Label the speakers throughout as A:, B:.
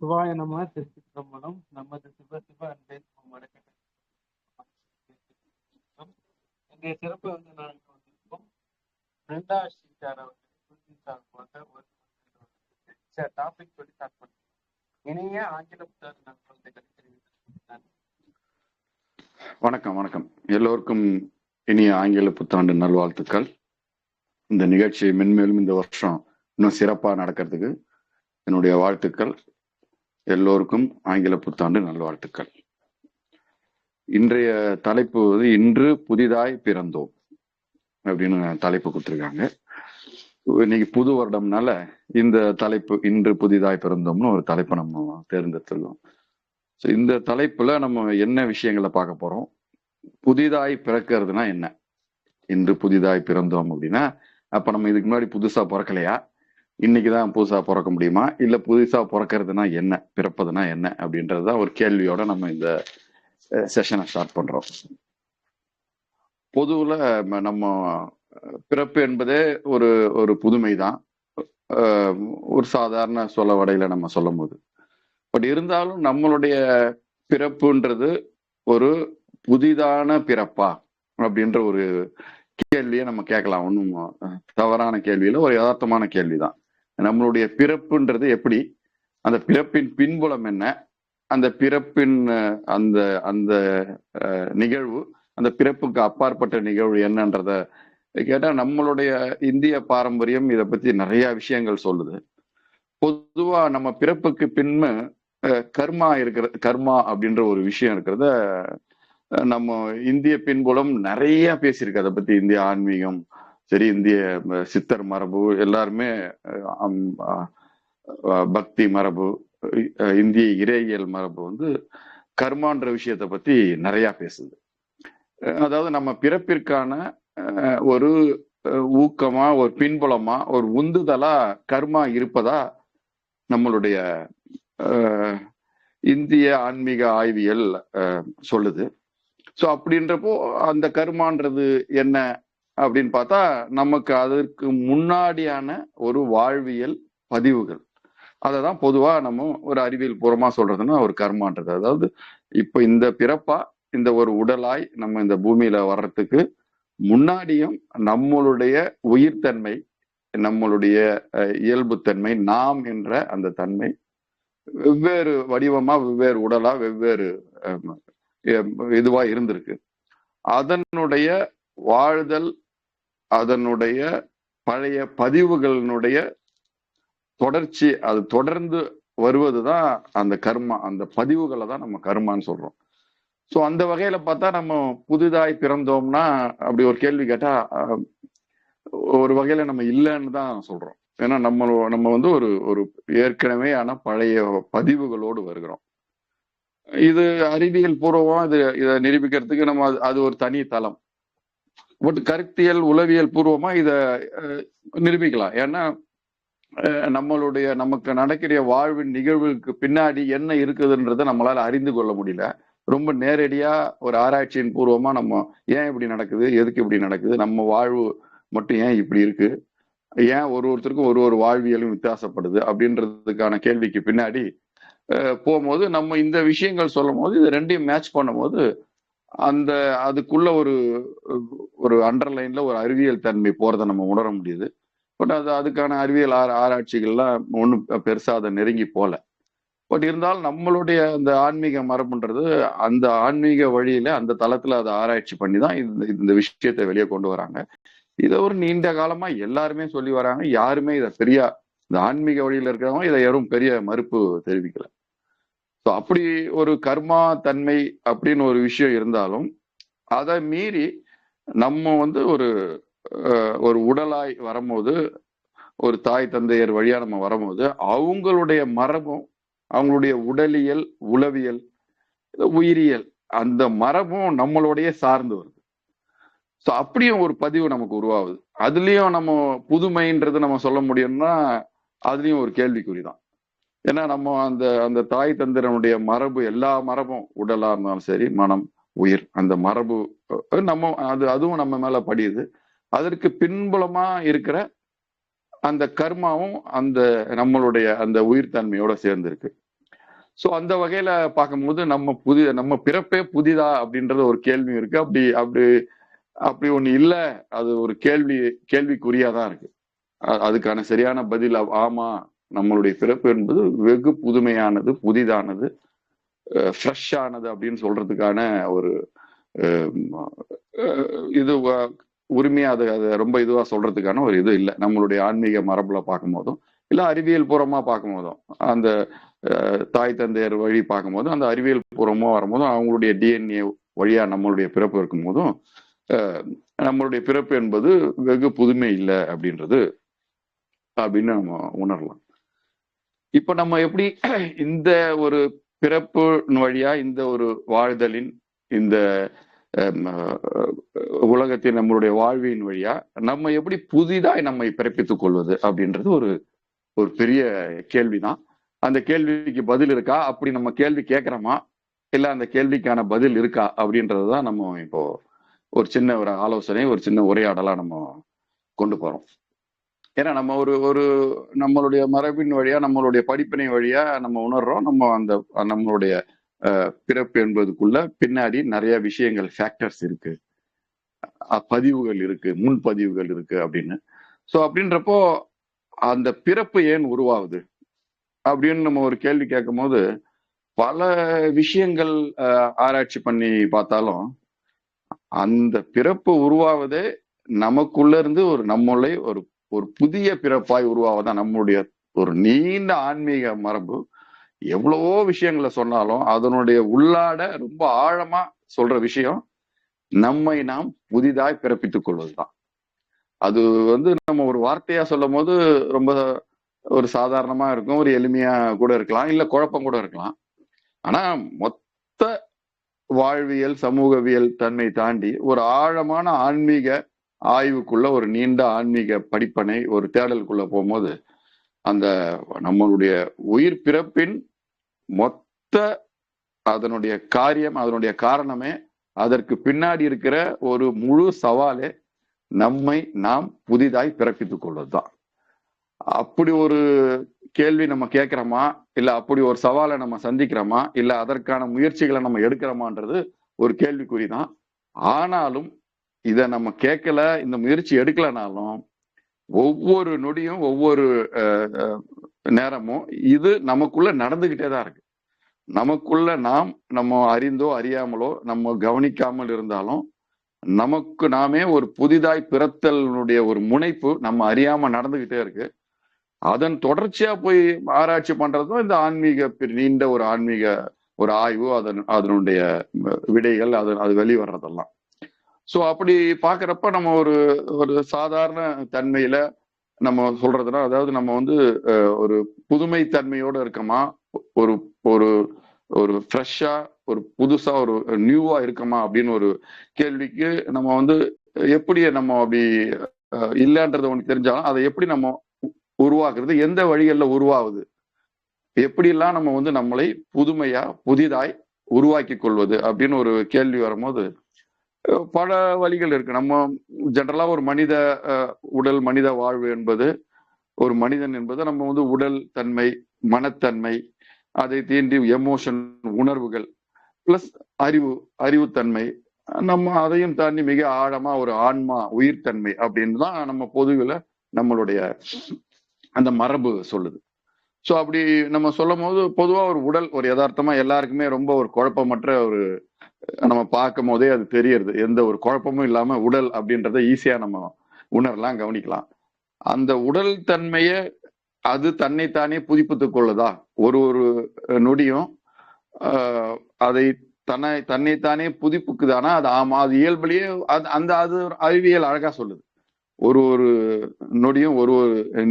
A: சிவாய நம திருச்சிற்றம்பலம். நமது சிவ சிவ அன்பே வணக்கம். இன்றைய சிறப்பு நாங்கள் வந்திருக்கோம். பிருந்தா ஸ்ரீகார் அவர்கள் போன்ற ஒரு டாபிக் சொல்லி ஸ்டார்ட் பண்ணுறோம். இனிய ஆங்கில புத்தக குழந்தைகளை தெரிவிக்கிறேன்.
B: வணக்கம் வணக்கம். எல்லோருக்கும் இனிய ஆங்கில புத்தாண்டு நல்வாழ்த்துக்கள். இந்த நிகழ்ச்சி மென்மேலும் இந்த வருஷம் இன்னும் சிறப்பா நடக்கிறதுக்கு என்னுடைய வாழ்த்துக்கள். எல்லோருக்கும் ஆங்கில புத்தாண்டு நல்வாழ்த்துக்கள். இன்றைய தலைப்பு இன்று புதிதாய் பிறந்தோம் அப்படின்னு தலைப்பு கொடுத்துருக்காங்க. இன்னைக்கு புது வருடம்னால இந்த தலைப்பு இன்று புதிதாய் பிறந்தோம்னு ஒரு தலைப்பை நம்ம தேர்ந்தெடுத்துருக்கோம். ஸோ இந்த தலைப்புல நம்ம என்ன விஷயங்களை பார்க்க போறோம்? புதிதாய் பிறக்கிறதுனா என்ன? இன்று புதிதாய் பிறந்தோம் அப்படின்னா, அப்ப நம்ம இதுக்கு முன்னாடி புதுசா பிறக்கலையா? இன்னைக்குதான் புதுசா பிறக்க முடியுமா? இல்ல புதுசா பிறக்கிறதுனா என்ன, பிறப்பதுனா என்ன அப்படின்றதுதான் ஒரு கேள்வியோட நம்ம இந்த செஷனை ஸ்டார்ட் பண்றோம். பொதுவுல நம்ம பிறப்பு என்பதே ஒரு ஒரு புதுமைதான், ஒரு சாதாரண சொல்ல வடையில நம்ம சொல்லும் போது. பட் இருந்தாலும் நம்மளுடைய பிறப்புன்றது ஒரு புதிதான பிறப்பா அப்படின்ற ஒரு கேள்வியை நம்ம கேட்கலாம். ஒன்றும் தவறான கேள்வியில ஒரு யதார்த்தமான கேள்விதான். நம்மளுடைய பிறப்புன்றது எப்படி, அந்த பிறப்பின் பின்புலம் என்ன, அந்த பிறப்பின் அந்த அந்த நிகழ்வு, அந்த பிறப்புக்கு அப்பாற்பட்ட நிகழ்வு என்னன்றத கேட்டா நம்மளுடைய இந்திய பாரம்பரியம் இதை பத்தி நிறைய விஷயங்கள் சொல்லுது. பொதுவா நம்ம பிறப்புக்கு பின்ன கர்மா அப்படின்ற ஒரு விஷயம் இருக்கிறத நம்ம இந்திய பின்புலம் நிறைய பேசியிருக்கு. அதை பத்தி இந்திய ஆன்மீகம் சரி, இந்திய சித்தர் மரபு, எல்லாருமே பக்தி மரபு, இந்திய இறையியல் மரபு கர்மான்ற விஷயத்த பத்தி நிறைய பேசுது. அதாவது நம்ம பிறப்பிற்கான ஒரு ஊக்கமா, ஒரு பின்புலமா, ஒரு உந்துதலா கர்மா இருப்பதா நம்மளுடைய இந்திய ஆன்மீக ஆய்வியல் சொல்லுது. ஸோ அப்படின்றப்போ அந்த கர்மான்றது என்ன அப்படின்னு பார்த்தா, நமக்கு அதற்கு முன்னாடியான ஒரு வாழ்வியல் பதிவுகள், அதை தான் பொதுவா நம்ம ஒரு அறிவியல் பூர்வமா சொல்றதுன்னா ஒரு கர்மான்றது. அதாவது இப்ப இந்த பிறப்பா, இந்த ஒரு உடலாய் நம்ம இந்த பூமியில வர்றதுக்கு முன்னாடியும் நம்மளுடைய உயிர்த்தன்மை, நம்மளுடைய இயல்புத்தன்மை, நாம் என்ற அந்த தன்மை வெவ்வேறு வடிவமா, வெவ்வேறு உடலா, வெவ்வேறு இதுவா இருந்திருக்கு. அதனுடைய வாழ்தல், அதனுடைய பழைய பதிவுகளினுடைய தொடர்ச்சி, அது தொடர்ந்து வருவதுதான் அந்த கர்மா. அந்த பதிவுகளை தான் நம்ம கர்மான்னு சொல்றோம். ஸோ அந்த வகையில பார்த்தா நம்ம புதிதாய் பிறந்தோம்னா அப்படி ஒரு கேள்வி கேட்டா ஒரு வகையில நம்ம இல்லைன்னு தான் சொல்றோம். ஏன்னா நம்ம ஒரு ஒரு ஏற்கனவே ஆன பழைய பதிவுகளோடு வருகிறோம். இது அறிவியல் பூர்வமா இதை நிரூபிக்கிறதுக்கு நம்ம அது ஒரு தனி தளம். பட் கருத்தியல் உளவியல் பூர்வமா இதை நிரூபிக்கலாம். ஏன்னா நமக்கு நடக்கிற வாழ்வின் நிகழ்வுக்கு பின்னாடி என்ன இருக்குதுன்றதை நம்மளால அறிந்து கொள்ள முடியல. ரொம்ப நேரடியா ஒரு ஆராய்ச்சியின் பூர்வமா நம்ம ஏன் இப்படி நடக்குது, எதுக்கு இப்படி நடக்குது, நம்ம வாழ்வு மட்டும் ஏன் இப்படி இருக்கு, ஏன் ஒருத்தருக்கும் ஒரு ஒரு வாழ்வியலும் வித்தியாசப்படுது அப்படின்றதுக்கான கேள்விக்கு பின்னாடி போகும்போது நம்ம இந்த விஷயங்கள் சொல்லும் போது இது ரெண்டையும் மேட்ச் பண்ணும்போது அதுக்குள்ள ஒரு அண்டர்லைன்ல ஒரு அறிவியல் தன்மை போறதை நம்ம உணர முடியுது. பட் அதுக்கான அறிவியல் ஆராய்ச்சிகள்லாம் ஒன்றும் பெருசா அதை நெருங்கி போல. பட் இருந்தாலும் நம்மளுடைய அந்த ஆன்மீக மரபுன்றது அந்த ஆன்மீக வழியில அந்த தளத்துல அதை ஆராய்ச்சி பண்ணி தான் இந்த விஷயத்தை வெளியே கொண்டு வராங்க. இதை ஒரு நீண்ட காலமா எல்லாருமே சொல்லி வராங்க. யாருமே இதை இந்த ஆன்மீக வழியில இருக்கிறவங்க இதை யாரும் பெரிய மறுப்பு தெரிவிக்கல. ஸோ அப்படி ஒரு கர்மா தன்மை அப்படின்னு ஒரு விஷயம் இருந்தாலும் அதை மீறி நம்ம ஒரு உடலாய் வரும்போது, ஒரு தாய் தந்தையர் வழியா நம்ம வரும்போது அவங்களுடைய மரபும், அவங்களுடைய உடலியல், உளவியல், உயிரியல், அந்த மரபும் நம்மளுடைய சார்ந்து வருது. ஸோ அப்படியும் ஒரு பதிவு நமக்கு உருவாகுது. அதுலயும் நம்ம புதுமைன்றது நம்ம சொல்ல முடியும்னா அதுலயும் ஒரு கேள்விக்குறிதான். ஏன்னா நம்ம அந்த தாய் தந்திரனுடைய மரபு, எல்லா மரபும் உடலா இருந்தாலும் சரி, மனம், உயிர், அந்த மரபு நம்ம அதுவும் நம்ம மேல படியுது. அதற்கு பின்புலமா இருக்கிற அந்த கர்மாவும் நம்மளுடைய அந்த உயிர் தன்மையோட சேர்ந்து இருக்கு. சோ அந்த வகையில பார்க்கும்போது நம்ம பிறப்பே புதிதா அப்படின்றது ஒரு கேள்வி இருக்கு. அப்படி அப்படி அப்படி ஒண்ணு இல்ல. அது ஒரு கேள்விக்குறியாதான் இருக்கு. அதுக்கான சரியான பதில் ஆமா, நம்மளுடைய பிறப்பு என்பது வெகு புதுமையானது, புதிதானது, ஃப்ரெஷ் ஆனது அப்படின்னு சொல்றதுக்கான ஒரு இது உரிமையா அதை ரொம்ப இதுவா சொல்றதுக்கான ஒரு இது இல்லை. நம்மளுடைய ஆன்மீக மரபுல பார்க்கும் போதும் இல்ல அறிவியல் பூர்வமா பார்க்கும் போதும் அந்த தாய் தந்தையர் வழி பார்க்கும் போதும் அந்த அறிவியல் பூர்வமா வரும்போதும் அவங்களுடைய டிஎன்ஏ வழியா நம்மளுடைய பிறப்பு இருக்கும் போதும் நம்மளுடைய பிறப்பு என்பது வெகு புதுமை இல்லை அப்படின்றது அப்படின்னு நம்ம உணரலாம். இப்ப நம்ம எப்படி இந்த ஒரு பிறப்பு வழியா இந்த ஒரு வாழ்தலின் இந்த உலகத்தின் நம்மளுடைய வாழ்வின் வழியா நம்ம எப்படி புதிதாய் நம்மை பிறப்பித்துக் கொள்வது அப்படின்றது ஒரு பெரிய கேள்விதான். அந்த கேள்விக்கு பதில் இருக்கா, அப்படி நம்ம கேள்வி கேட்கிறோமா, இல்ல அந்த கேள்விக்கான பதில் இருக்கா அப்படின்றதுதான் நம்ம இப்போ ஒரு சின்ன ஒரு ஆலோசனை, ஒரு சின்ன உரையாடலா நம்ம கொண்டு போறோம். ஏன்னா நம்ம ஒரு நம்மளுடைய மரபின் வழியா நம்மளுடைய படிப்பினை வழியா நம்ம உணர்றோம். நம்மளுடைய பிறப்பு என்பதுக்குள்ள பின்னாடி நிறைய விஷயங்கள் ஃபேக்டர்ஸ் இருக்கு, பதிவுகள் இருக்கு, முன்பதிவுகள் இருக்கு அப்படின்னு. சோ அப்படின்றப்போ அந்த பிறப்பு ஏன் உருவாகுது அப்படின்னு நம்ம ஒரு கேள்வி கேட்கும் போது பல விஷயங்கள் ஆராய்ச்சி பண்ணி பார்த்தாலும் அந்த பிறப்பு உருவாவதே நமக்குள்ள இருந்து நம்மளை ஒரு புதிய பிறப்பாய் உருவாவதான். நம்முடைய ஒரு நீண்ட ஆன்மீக மரபு எவ்வளவோ விஷயங்களை சொன்னாலும் அதனுடைய உள்ளாட ரொம்ப ஆழமா சொல்ற விஷயம் நம்மை நாம் புதிதாய் பிறப்பித்துக் கொள்வதுதான். அது நம்ம ஒரு வார்த்தையா சொல்லும் போது ரொம்ப ஒரு சாதாரணமா இருக்கும், ஒரு எளிமையா கூட இருக்கலாம், இல்ல குழப்பம் கூட இருக்கலாம். ஆனா மொத்த வாழ்வியல் சமூகவியல் தன்மை தாண்டி ஒரு ஆழமான ஆன்மீக ஆய்வுக்குள்ள ஒரு நீண்ட ஆன்மீக படிப்பனை ஒரு தேடலுக்குள்ள போகும்போது அந்த நம்மளுடைய உயிர் பிறப்பின் மொத்த அதனுடைய காரியம், அதனுடைய காரணமே, அதற்கு பின்னாடி இருக்கிற ஒரு முழு சவாலே நம்மை நாம் புதிதாய் பிறப்பித்துக் கொள்வதுதான். அப்படி ஒரு கேள்வி நம்ம கேட்கிறோமா, இல்ல அப்படி ஒரு சவாலை நம்ம சந்திக்கிறோமா, இல்ல அதற்கான முயற்சிகளை நம்ம எடுக்கிறோமான்றது ஒரு கேள்விக்குறிதான். ஆனாலும் இதை நம்ம கேட்கல, இந்த முயற்சி எடுக்கலனாலும் ஒவ்வொரு நொடியும் ஒவ்வொரு நேரமும் இது நமக்குள்ள நடந்துகிட்டே தான் இருக்கு. நமக்குள்ள நம்ம அறிந்தோ அறியாமலோ நம்ம கவனிக்காமல் இருந்தாலும் நமக்கு நாமே ஒரு புதிதாய் பிறத்தலுடைய ஒரு முனைப்பு நம்ம அறியாம நடந்துகிட்டே இருக்கு. அதன் தொடர்ச்சியா போய் ஆராய்ச்சி பண்றதும் இந்த ஆன்மீக நீண்ட ஒரு ஆன்மீக ஒரு ஆய்வு, அதனுடைய விடைகள், அது வெளிவர்றதெல்லாம். சோ அப்படி பாக்குறப்ப நம்ம ஒரு சாதாரண தன்மையில நம்ம சொல்றதுன்னா, அதாவது நம்ம ஒரு புதுமை தன்மையோட இருக்கமா, ஒரு ஒரு ஒரு ஃப்ரெஷ்ஷா, ஒரு புதுசா, ஒரு நியூவா இருக்கமா அப்படின்னு ஒரு கேள்விக்கு நம்ம எப்படி நம்ம அப்படி இல்லைன்றது உனக்கு தெரிஞ்சாலும் அதை எப்படி நம்ம உருவாக்குறது, எந்த வழிகளில் உருவாகுது, எப்படிலாம் நம்ம நம்மளை புதிதாய் உருவாக்கி கொள்வது அப்படின்னு ஒரு கேள்வி வரும்போது பல வழிகள் இருக்கு. நம்ம ஜெனரலா ஒரு மனித உடல், மனித வாழ்வு என்பது, ஒரு மனிதன் என்பது நம்ம உடல் தன்மை, மனத்தன்மை, அதை தீண்டி எமோஷன், உணர்வுகள், பிளஸ் அறிவுத்தன்மை, நம்ம அதையும் தாண்டி மிக ஆழமா ஒரு ஆன்மா, உயிர்த்தன்மை அப்படின்னு தான் நம்ம பொதுவில் நம்மளுடைய அந்த மரபு சொல்லுது. சோ அப்படி நம்ம சொல்லும் போது பொதுவா ஒரு உடல் ஒரு யதார்த்தமா எல்லாருக்குமே ரொம்ப ஒரு குழப்பமற்ற ஒரு, நம்ம பார்க்கும் போதே அது தெரியறது, எந்த ஒரு குழப்பமும் இல்லாம உடல் அப்படின்றத ஈஸியா நம்ம உணரலாம், கவனிக்கலாம். அந்த உடல் தன்மைய அது தன்னைத்தானே புதுப்பித்துக் கொள்ளுதா, ஒரு நொடியும் அதை தன்னைத்தானே புதுப்பிக்குதானா, அது ஆமா, அது இயல்புலயே அது அறிவியல் அழகா சொல்லுது. ஒரு நொடியும் ஒரு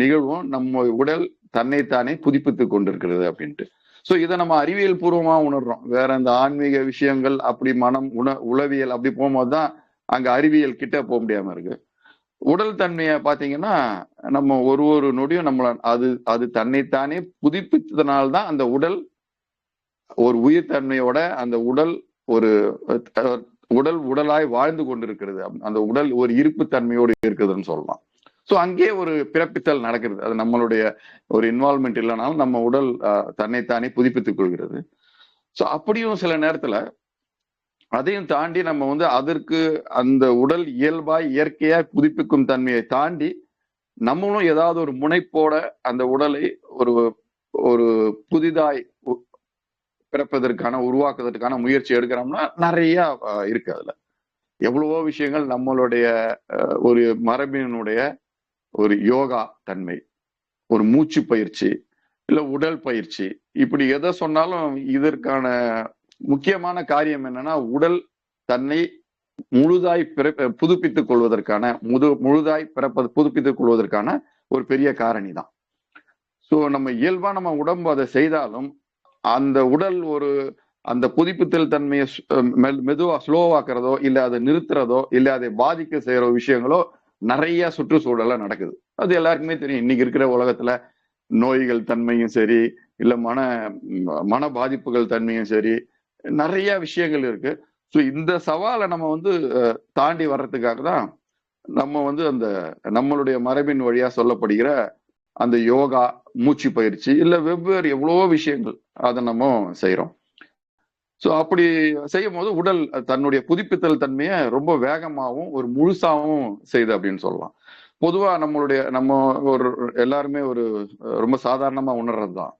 B: நிகழ்வும் நம்ம உடல் தன்னைத்தானே புதுப்பித்துக் கொண்டிருக்கிறது அப்படின்ட்டு. சோ இதை நம்ம அறிவியல் பூர்வமா உணர்றோம். வேற இந்த ஆன்மீக விஷயங்கள் அப்படி மனம் உளவியல் அப்படி போகும்போதுதான் அங்க அறிவியல் கிட்ட போக முடியாம இருக்கு. உடல் தன்மைய பாத்தீங்கன்னா நம்ம ஒரு நொடியும் நம்மள அது தன்னைத்தானே புதுப்பித்ததுனால்தான் அந்த உடல் ஒரு உயிர் தன்மையோட அந்த உடல் ஒரு உடலாய் வாழ்ந்து கொண்டிருக்கிறது. அந்த உடல் ஒரு இருப்பு தன்மையோடு இருக்குதுன்னு சொல்லலாம். ஸோ அங்கே ஒரு பிறப்பித்தல் நடக்கிறது. அது நம்மளுடைய ஒரு இன்வால்மெண்ட் இல்லைனாலும் நம்ம உடல் தன்னைத்தானே புதுப்பித்துக் கொள்கிறது. ஸோ அப்படியும் சில நேரத்துல அதையும் தாண்டி நம்ம வந்து அதற்கு அந்த உடல் இயல்பாய் இயற்கையாய் புதுப்பிக்கும் தன்மையை தாண்டி நம்மளும் ஏதாவது ஒரு முனைப்போட அந்த உடலை ஒரு ஒரு புதிதாய் பிறப்பதற்கான உருவாக்குவதற்கான முயற்சி எடுக்கிறோம்னா நிறைய இருக்கு. அதுல எவ்வளவோ விஷயங்கள் நம்மளுடைய ஒரு மரபினுடைய ஒரு யோகா தன்மை, ஒரு மூச்சு பயிற்சி, இல்ல உடல் பயிற்சி, இப்படி எதை சொன்னாலும் இதற்கான முக்கியமான காரியம் என்னன்னா உடல் தன்னை முழுதாய் புதுப்பித்துக் கொள்வதற்கான முழுதாய் புதுப்பித்துக் கொள்வதற்கான ஒரு பெரிய காரணி தான். ஸோ நம்ம இயல்பா நம்ம உடம்பு அதை செய்தாலும் அந்த உடல் ஒரு அந்த புதுப்பித்தல் தன்மையை மெதுவா ஸ்லோவாக்குறதோ இல்ல அதை நிறுத்துறதோ இல்ல அதை பாதிக்க செய்யற விஷயங்களோ நிறைய சுற்றுச்சூழல நடக்குது. அது எல்லாருக்குமே தெரியும். இன்னைக்கு இருக்கிற உலகத்துல நோய்கள் தன்மையும் சரி, இல்ல மன பாதிப்புகள் தன்மையும் சரி, நிறைய விஷயங்கள் இருக்கு. ஸோ இந்த சவாலை நம்ம வந்து தாண்டி வர்றதுக்காக தான் நம்ம வந்து அந்த நம்மளுடைய மரபின் வழியா சொல்லப்படுகிற அந்த யோகா, மூச்சு பயிற்சி, இல்ல வெவ்வேறு எவ்வளவோ விஷயங்கள் அதை நம்ம செய்யறோம். ஸோ அப்படி செய்யும் போது உடல் தன்னுடைய புதுப்பித்தல் தன்மையை ரொம்ப வேகமாகவும் ஒரு முழுசாவும் செய்யுது அப்படின்னு சொல்லலாம். பொதுவா நம்ம ஒரு எல்லாருமே ஒரு ரொம்ப சாதாரணமா உணர்றதுதான்.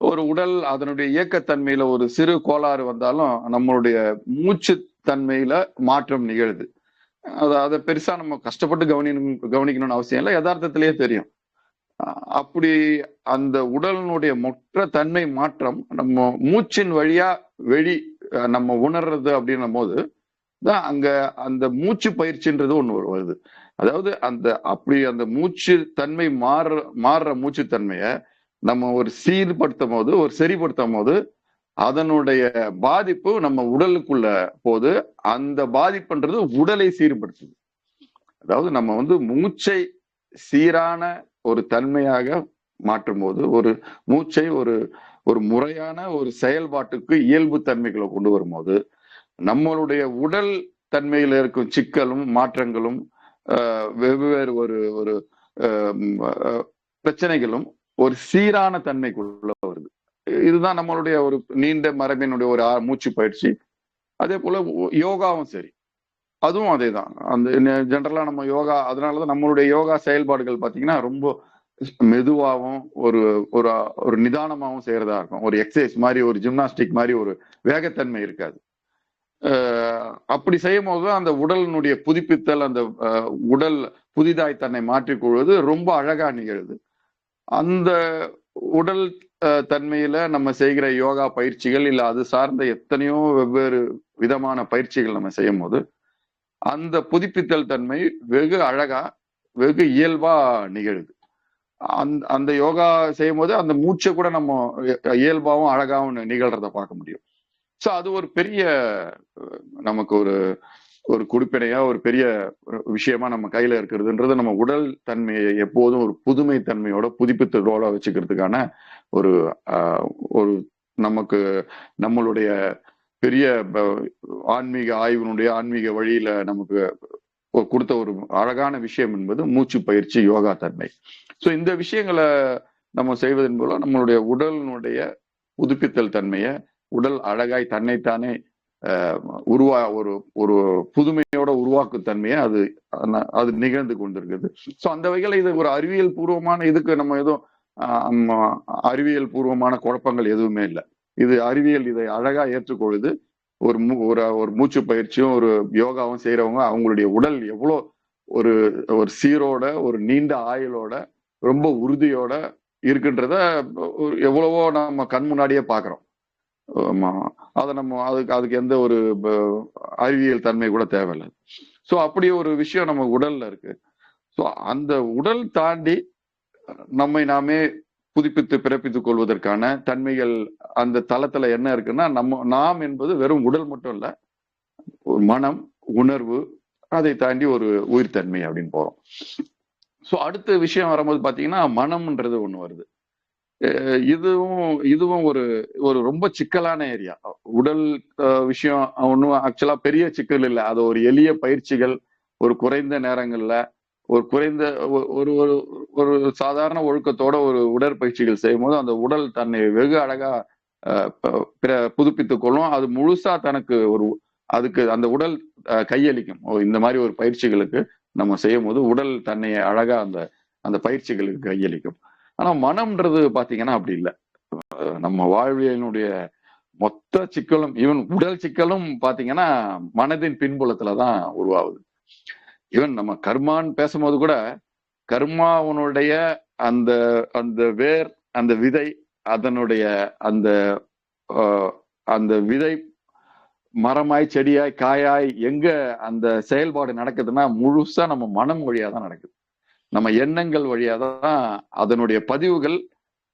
B: ஒரு உடல் அதனுடைய இயக்கத்தன்மையில ஒரு சிறு கோளாறு வந்தாலும் நம்மளுடைய மூச்சு தன்மையில மாற்றம் நிகழுது. அதை பெருசா நம்ம கஷ்டப்பட்டு கவனிக்கணும்னு அவசியம் இல்லை, யதார்த்தத்திலேயே தெரியும். அப்படி அந்த உடலினுடைய மொத்த தன்மை மாற்றம் நம்ம மூச்சின் வழியா நம்ம உணர்றது அப்படின்னும் போது தான் அங்க அந்த மூச்சு பயிற்சின்றது ஒண்ணு வருது. அதாவது அந்த மூச்சு தன்மை மாறுற மூச்சு தன்மைய நம்ம ஒரு சீர்படுத்தும் போது, ஒரு சரிப்படுத்தும் போது அதனுடைய பாதிப்பு நம்ம உடலுக்குள்ள போது அந்த பாதிப்புன்றது உடலை சீர்படுத்துது. அதாவது நம்ம வந்து மூச்சை சீரான ஒரு தன்மையாக மாற்றும் போது, ஒரு மூச்சை ஒரு முறையான ஒரு செயல்பாட்டுக்கு இயல்பு தன்மைகளை கொண்டு வரும்போது நம்மளுடைய உடல் தன்மையில இருக்கும் சிக்கலும் மாற்றங்களும் வெவ்வேறு ஒரு பிரச்சனைகளும் ஒரு சீரான தன்மைக்குள்ள வருது. இதுதான் நம்மளுடைய ஒரு நீண்ட மரபினுடைய ஒரு மூச்சு பயிற்சி. அதே போல யோகாவும் சரி, அதுவும் அதே தான். அந்த ஜென்ரலா நம்ம யோகா, அதனாலதான் நம்மளுடைய யோகா செயல்பாடுகள் பாத்தீங்கன்னா ரொம்ப மெதுவாகவும் ஒரு நிதானமாகவும் செய்யறதா இருக்கும். ஒரு எக்ஸசைஸ் மாதிரி, ஒரு ஜிம்னாஸ்டிக் மாதிரி ஒரு வேகத்தன்மை இருக்காது. அப்படி செய்யும் போது அந்த உடலினுடைய புதுப்பித்தல், அந்த உடல் புதிதாய் தன்னை மாற்றிக்கொள்வது ரொம்ப அழகா நிகழுது. அந்த உடல் தன்மையில நம்ம செய்கிற யோகா பயிற்சிகள் இல்ல அது சார்ந்த எத்தனையோ வெவ்வேறு விதமான பயிற்சிகள் நம்ம செய்யும் போது அந்த புதுப்பித்தல் தன்மை வெகு அழகா, வெகு இயல்பா நிகழுது. அந்த யோகா செய்யும் போது அந்த மூச்சை கூட நம்ம இயல்பாவும் அழகாவும் நிகழ்றத பார்க்க முடியும். ஸோ அது ஒரு பெரிய நமக்கு ஒரு குடிப்பினையா ஒரு பெரிய விஷயமா நம்ம கையில இருக்கிறதுன்றது நம்ம உடல் தன்மையை எப்போதும் ஒரு புதுமை தன்மையோட புதுப்பித்தலோட வச்சுக்கிறதுக்கான ஒரு நமக்கு நம்மளுடைய பெரிய ஆன்மீக ஆய்வினுடைய ஆன்மீக வழியில நமக்கு கொடுத்த ஒரு அழகான விஷயம் என்பது மூச்சு பயிற்சி, யோகா தன்மை. ஸோ இந்த விஷயங்களை நம்ம செய்வதன் மூலம் நம்மளுடைய உடலினுடைய புதுப்பித்தல் தன்மையை, உடல் அழகாய் தன்னைத்தானே ஒரு புதுமையோட உருவாக்கும் தன்மையை அது நிகழ்ந்து கொண்டிருக்குது. ஸோ அந்த வகையில இது ஒரு அறிவியல் பூர்வமான, இதுக்கு நம்ம எதுவும் அறிவியல் பூர்வமான குழப்பங்கள் எதுவுமே இல்லை. இது அறிவியல் இதை அழகா ஏற்றுக்கொள்ளுது. ஒரு மூச்சு பயிற்சியும் ஒரு யோகாவும் செய்யறவங்க அவங்களுடைய உடல் எவ்வளோ ஒரு சீரோட, ஒரு நீண்ட ஆயுளோட, ரொம்ப உறுதியோட இருக்குன்றத எவ்வளவோ நம்ம கண் முன்னாடியே பாக்குறோம். அதை நம்ம அதுக்கு எந்த ஒரு அறிவியல் தன்மை கூட தேவையில்லை. ஸோ அப்படி ஒரு விஷயம் நம்ம உடல்ல இருக்கு. ஸோ அந்த உடல் தாண்டி நம்மை நாமே புதுப்பித்து பிறப்பித்துக் கொள்வதற்கான தன்மைகள் அந்த தளத்துல என்ன இருக்குன்னா, நாம் என்பது வெறும் உடல் மட்டும் இல்ல, ஒரு மனம், உணர்வு, அதை தாண்டி ஒரு உயிர்த்தன்மை அப்படின்னு போறோம். ஸோ அடுத்த விஷயம் வரும்போது பாத்தீங்கன்னா மனம்ன்றது ஒண்ணு வருது. இதுவும் ஒரு ரொம்ப சிக்கலான ஏரியா. உடல் விஷயம் ஒன்றும் ஆக்சுவலா பெரிய சிக்கல் இல்லை. அது ஒரு எளிய பயிற்சிகள், ஒரு குறைந்த நேரங்கள்ல ஒரு குறைந்த ஒரு ஒரு ஒரு சாதாரண ஒழுக்கத்தோட ஒரு உடற்பயிற்சிகள் செய்யும் போது அந்த உடல் தன்னை வெகு அழகா புதுப்பித்துக் கொள்ளும். அது முழுசா தனக்கு அதுக்கு அந்த உடல் கையளிக்கும். இந்த மாதிரி ஒரு பயிற்சிகளுக்கு நம்ம செய்யும் போது உடல் தன்னை அழகா அந்த அந்த பயிற்சிகளுக்கு கையளிக்கும். ஆனா மனம்ன்றது பாத்தீங்கன்னா அப்படி இல்லை. நம்ம வாழ்வியலினுடைய மொத்த சிக்கலும், ஈவன் உடல் சிக்கலும் பாத்தீங்கன்னா மனதின் பின்புலத்துலதான் உருவாகுது. ஈவன் நம்ம கர்மான்னு பேசும்போது கூட கர்மாவனுடைய அந்த அந்த வேர், அந்த விதை, அதனுடைய அந்த அந்த விதை மரமாய் செடியாய் காயாய் எங்க அந்த செயல்பாடு நடக்குதுன்னா முழுசா நம்ம மனம் வழியா தான் நடக்குது. நம்ம எண்ணங்கள் வழியா தான் அதனுடைய பதிவுகள்,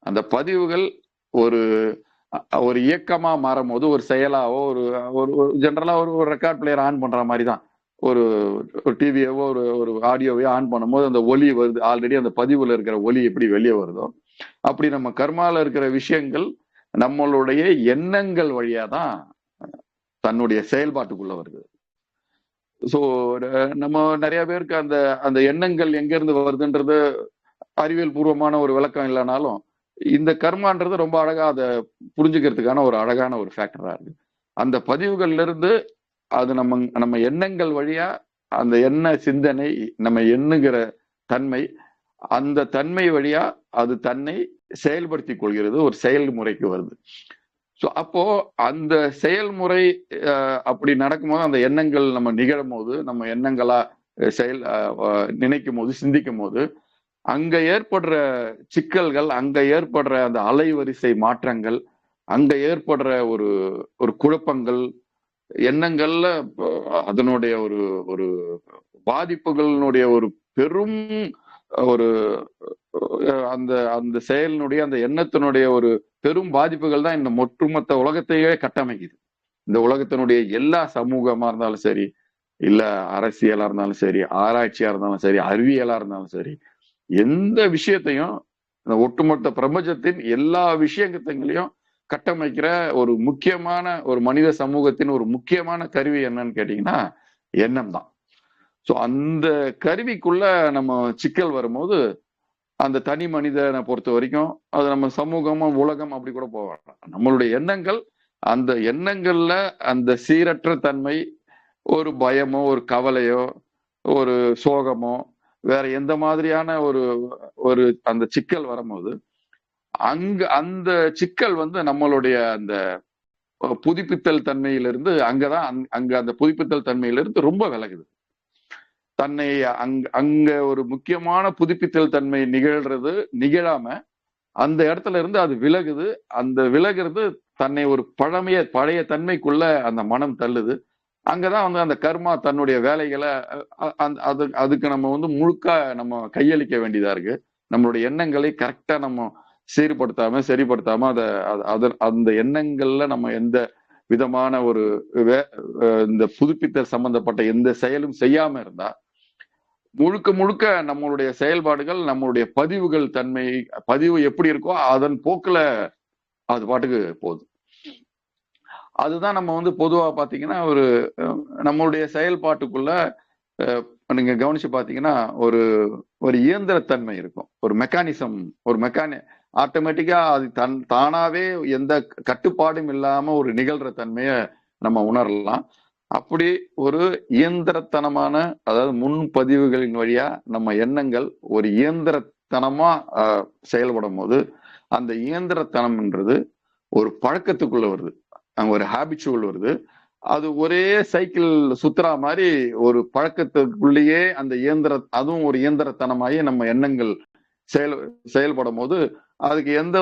B: அந்த பதிவுகள் ஒரு ஒரு இயக்கமா மாறும் போது ஒரு செயலாவோ ஒரு ஜென்ரலா ஒரு ரெக்கார்ட் பிளேயர் ஆன் பண்ற மாதிரி தான் ஒரு டிவியவோ ஒரு ஆடியோவையோ ஆன் பண்ணும்போது அந்த ஒலி வருது. ஆல்ரெடி அந்த பதிவுல இருக்கிற ஒலி எப்படி வெளியே வருதோ அப்படி நம்ம கர்மால இருக்கிற விஷயங்கள் நம்மளுடைய எண்ணங்கள் வழியா தான் தன்னுடைய செயல்பாட்டுக்குள்ள வருது. ஸோ நம்ம நிறைய பேருக்கு அந்த அந்த எண்ணங்கள் எங்க இருந்து வருதுன்றது அறிவியல் பூர்வமான ஒரு விளக்கம் இல்லைனாலும் இந்த கர்மான்றது ரொம்ப அழகா அதை புரிஞ்சுக்கிறதுக்கான ஒரு அழகான ஒரு ஃபேக்டரா இருக்கு. அந்த பதிவுகள்ல இருந்து அது நம்ம எண்ணங்கள் வழியா அந்த எண்ண சிந்தனை, நம்ம எண்ணுகிற தன்மை, அந்த தன்மை வழியா அது தன்னை செயல்படுத்தி கொள்கிறது, ஒரு செயல்முறைக்கு வருது. ஸோ அப்போ அந்த செயல்முறை அப்படி நடக்கும்போது அந்த எண்ணங்கள் நம்ம நிகழும் போது, நம்ம எண்ணங்களா நினைக்கும் போது, சிந்திக்கும் போது அங்க ஏற்படுற சிக்கல்கள், அங்க ஏற்படுற அந்த அலைவரிசை மாற்றங்கள், அங்க ஏற்படுற ஒரு குழப்பங்கள், எண்ணங்கள்ல அதனுடைய ஒரு பாதிப்புகளினுடைய ஒரு பெரும் ஒரு அந்த அந்த செயலினுடைய அந்த எண்ணத்தினுடைய ஒரு பெரும் பாதிப்புகள் தான் இந்த ஒட்டுமொத்த உலகத்தையே கட்டமைக்குது. இந்த உலகத்தினுடைய எல்லா சமூகமா இருந்தாலும் சரி, இல்ல அரசியலா இருந்தாலும் சரி, ஆராய்ச்சியா இருந்தாலும் சரி, அறிவியலா இருந்தாலும் சரி, எந்த விஷயத்தையும் இந்த ஒட்டுமொத்த பிரபஞ்சத்தின் எல்லா விஷயங்களையும் கட்டமைக்கிற ஒரு முக்கியமான ஒரு மனித சமூகத்தின் ஒரு முக்கியமான கருவி என்னன்னு கேட்டீங்கன்னா எண்ணம் தான். ஸோ அந்த கருவிக்குள்ள நம்ம சிக்கல் வரும்போது அந்த தனி மனிதனை பொறுத்த வரைக்கும் அது நம்ம சமூகமும் உலகம் அப்படி கூட போவாங்க. நம்மளுடைய எண்ணங்கள், அந்த எண்ணங்கள்ல அந்த சீரற்ற தன்மை, ஒரு பயமோ ஒரு கவலையோ ஒரு சோகமோ வேற எந்த மாதிரியான ஒரு அந்த சிக்கல் வரும்போது அந்த சிக்கல் நம்மளுடைய அந்த புதுப்பித்தல் தன்மையிலிருந்து அங்க அந்த புதுப்பித்தல் தன்மையிலிருந்து ரொம்ப விலகுது. தன்னை அங்க ஒரு முக்கியமான புதுப்பித்தல் தன்மை நிகழாம அந்த இடத்துல இருந்து அது விலகுது. அந்த விலகிறது தன்னை ஒரு பழைய தன்மைக்குள்ள அந்த மனம் தள்ளுது. அங்கதான் அந்த கர்மா தன்னுடைய வேலைகளை அதுக்கு நம்ம முழுக்க நம்ம கையளிக்க வேண்டியதா இருக்கு. நம்மளுடைய எண்ணங்களை கரெக்டா நம்ம சரிப்படுத்தாம அந்த எண்ணங்கள்ல நம்ம எந்த விதமான இந்த புதுப்பித்தல் சம்பந்தப்பட்ட எந்த செயலும் செய்யாம இருந்தா முழுக்க நம்மளுடைய செயல்பாடுகள், நம்மளுடைய பதிவு எப்படி இருக்கோ அதன் போக்குல அது பாட்டுக்கு போகுது. அதுதான் நம்ம பொதுவா பாத்தீங்கன்னா நம்மளுடைய செயல்பாட்டுக்குள்ள நீங்க கவனிச்சு பாத்தீங்கன்னா ஒரு இயந்திரத்தன்மை இருக்கும், ஒரு மெக்கானிசம், ஆட்டோமேட்டிக்கா அது தானாவே எந்த கட்டுப்பாடும் இல்லாம ஒரு நிகழ்ற தன்மைய நம்ம உணரலாம். அப்படி ஒரு இயந்திரத்தனமான, அதாவது முன்பதிவுகளின் வழியா நம்ம எண்ணங்கள் ஒரு இயந்திரத்தனமா செயல்படும் போது அந்த இயந்திரத்தனம்ன்றது ஒரு பழக்கத்துக்குள்ள வருது, அங்க ஒரு ஹேபிச்சுவல் வருது. அது ஒரே சைக்கிள் சுத்துற மாதிரி ஒரு பழக்கத்துக்குள்ளேயே அந்த அதுவும் ஒரு இயந்திரத்தனமாயி நம்ம எண்ணங்கள் செயல்படும் போது அதுக்கு எந்த